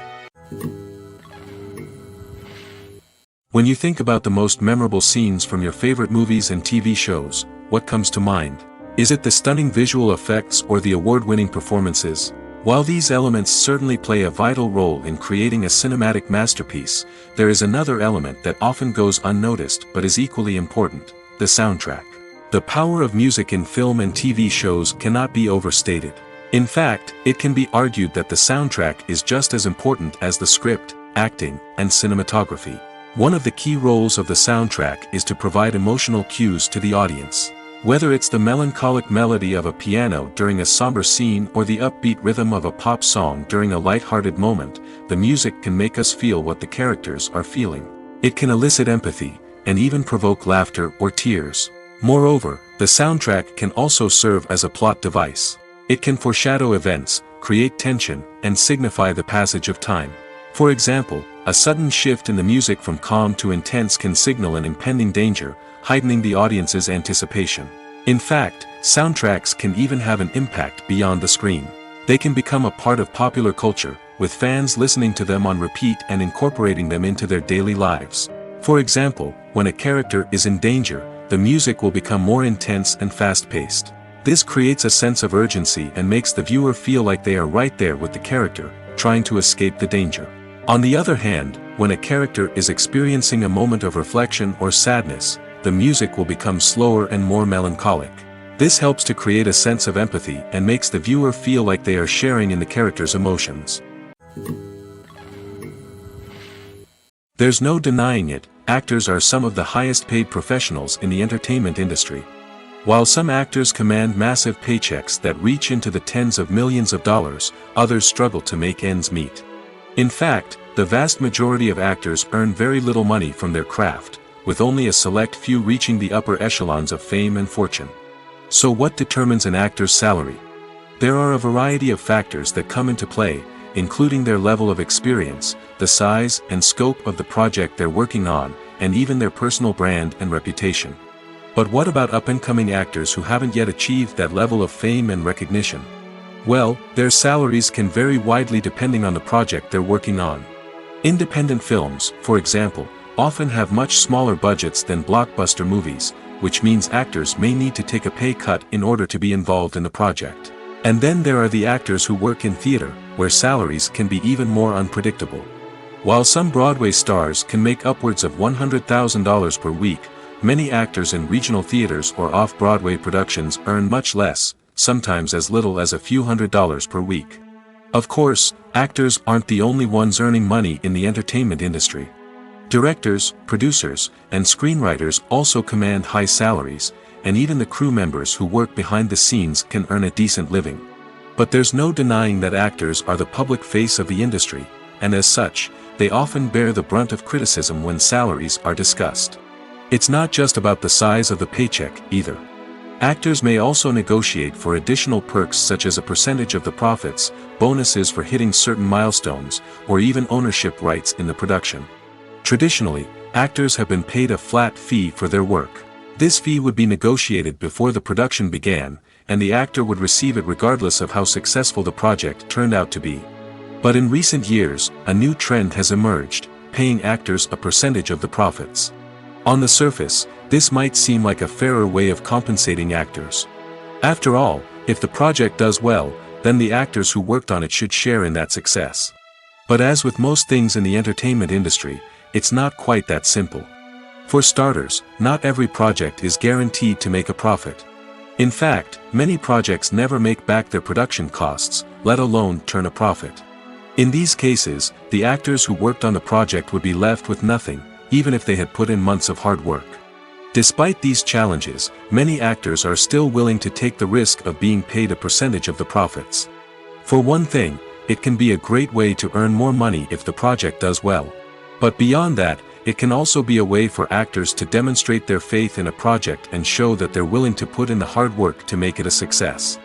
When you think about the most memorable scenes from your favorite movies and TV shows, what comes to mind? Is it the stunning visual effects or the award-winning performances? While these elements certainly play a vital role in creating a cinematic masterpiece, there is another element that often goes unnoticed but is equally important: the soundtrack. The power of music in film and TV shows cannot be overstated. In fact, it can be argued that the soundtrack is just as important as the script, acting, and cinematography. One of the key roles of the soundtrack is to provide emotional cues to the audience. Whether it's the melancholic melody of a piano during a somber scene or the upbeat rhythm of a pop song during a light-hearted moment, the music can make us feel what the characters are feeling. It can elicit empathy, and even provoke laughter or tears. Moreover, the soundtrack can also serve as a plot device. It can foreshadow events, create tension, and signify the passage of time. For example, a sudden shift in the music from calm to intense can signal an impending danger, heightening the audience's anticipation. In fact, soundtracks can even have an impact beyond the screen. They can become a part of popular culture, with fans listening to them on repeat and incorporating them into their daily lives. For example, when a character is in danger, the music will become more intense and fast-paced. This creates a sense of urgency and makes the viewer feel like they are right there with the character, trying to escape the danger. On the other hand, when a character is experiencing a moment of reflection or sadness, the music will become slower and more melancholic. This helps to create a sense of empathy and makes the viewer feel like they are sharing in the character's emotions. There's no denying it, actors are some of the highest paid professionals in the entertainment industry. While some actors command massive paychecks that reach into the tens of millions of dollars, others struggle to make ends meet. In fact, the vast majority of actors earn very little money from their craft, with only a select few reaching the upper echelons of fame and fortune. So what determines an actor's salary? There are a variety of factors that come into play, including their level of experience, the size and scope of the project they're working on, and even their personal brand and reputation. But what about up-and-coming actors who haven't yet achieved that level of fame and recognition? Well, their salaries can vary widely depending on the project they're working on. Independent films, for example, often have much smaller budgets than blockbuster movies, which means actors may need to take a pay cut in order to be involved in the project. And then there are the actors who work in theater, where salaries can be even more unpredictable. While some Broadway stars can make upwards of $100,000 per week, many actors in regional theaters or off-Broadway productions earn much less, sometimes as little as a few $100s per week. Of course, actors aren't the only ones earning money in the entertainment industry. Directors, producers, and screenwriters also command high salaries, and even the crew members who work behind the scenes can earn a decent living. But there's no denying that actors are the public face of the industry, and as such, they often bear the brunt of criticism when salaries are discussed. It's not just about the size of the paycheck, either. Actors may also negotiate for additional perks such as a percentage of the profits, bonuses for hitting certain milestones, or even ownership rights in the production. Traditionally, actors have been paid a flat fee for their work. This fee would be negotiated before the production began, and the actor would receive it regardless of how successful the project turned out to be. But in recent years, a new trend has emerged, paying actors a percentage of the profits. On the surface, this might seem like a fairer way of compensating actors. After all, if the project does well, then the actors who worked on it should share in that success. But as with most things in the entertainment industry, it's not quite that simple. For starters, not every project is guaranteed to make a profit. In fact, many projects never make back their production costs, let alone turn a profit. In these cases, the actors who worked on the project would be left with nothing, even if they had put in months of hard work. Despite these challenges, many actors are still willing to take the risk of being paid a percentage of the profits. For one thing, it can be a great way to earn more money if the project does well. But beyond that, it can also be a way for actors to demonstrate their faith in a project and show that they're willing to put in the hard work to make it a success.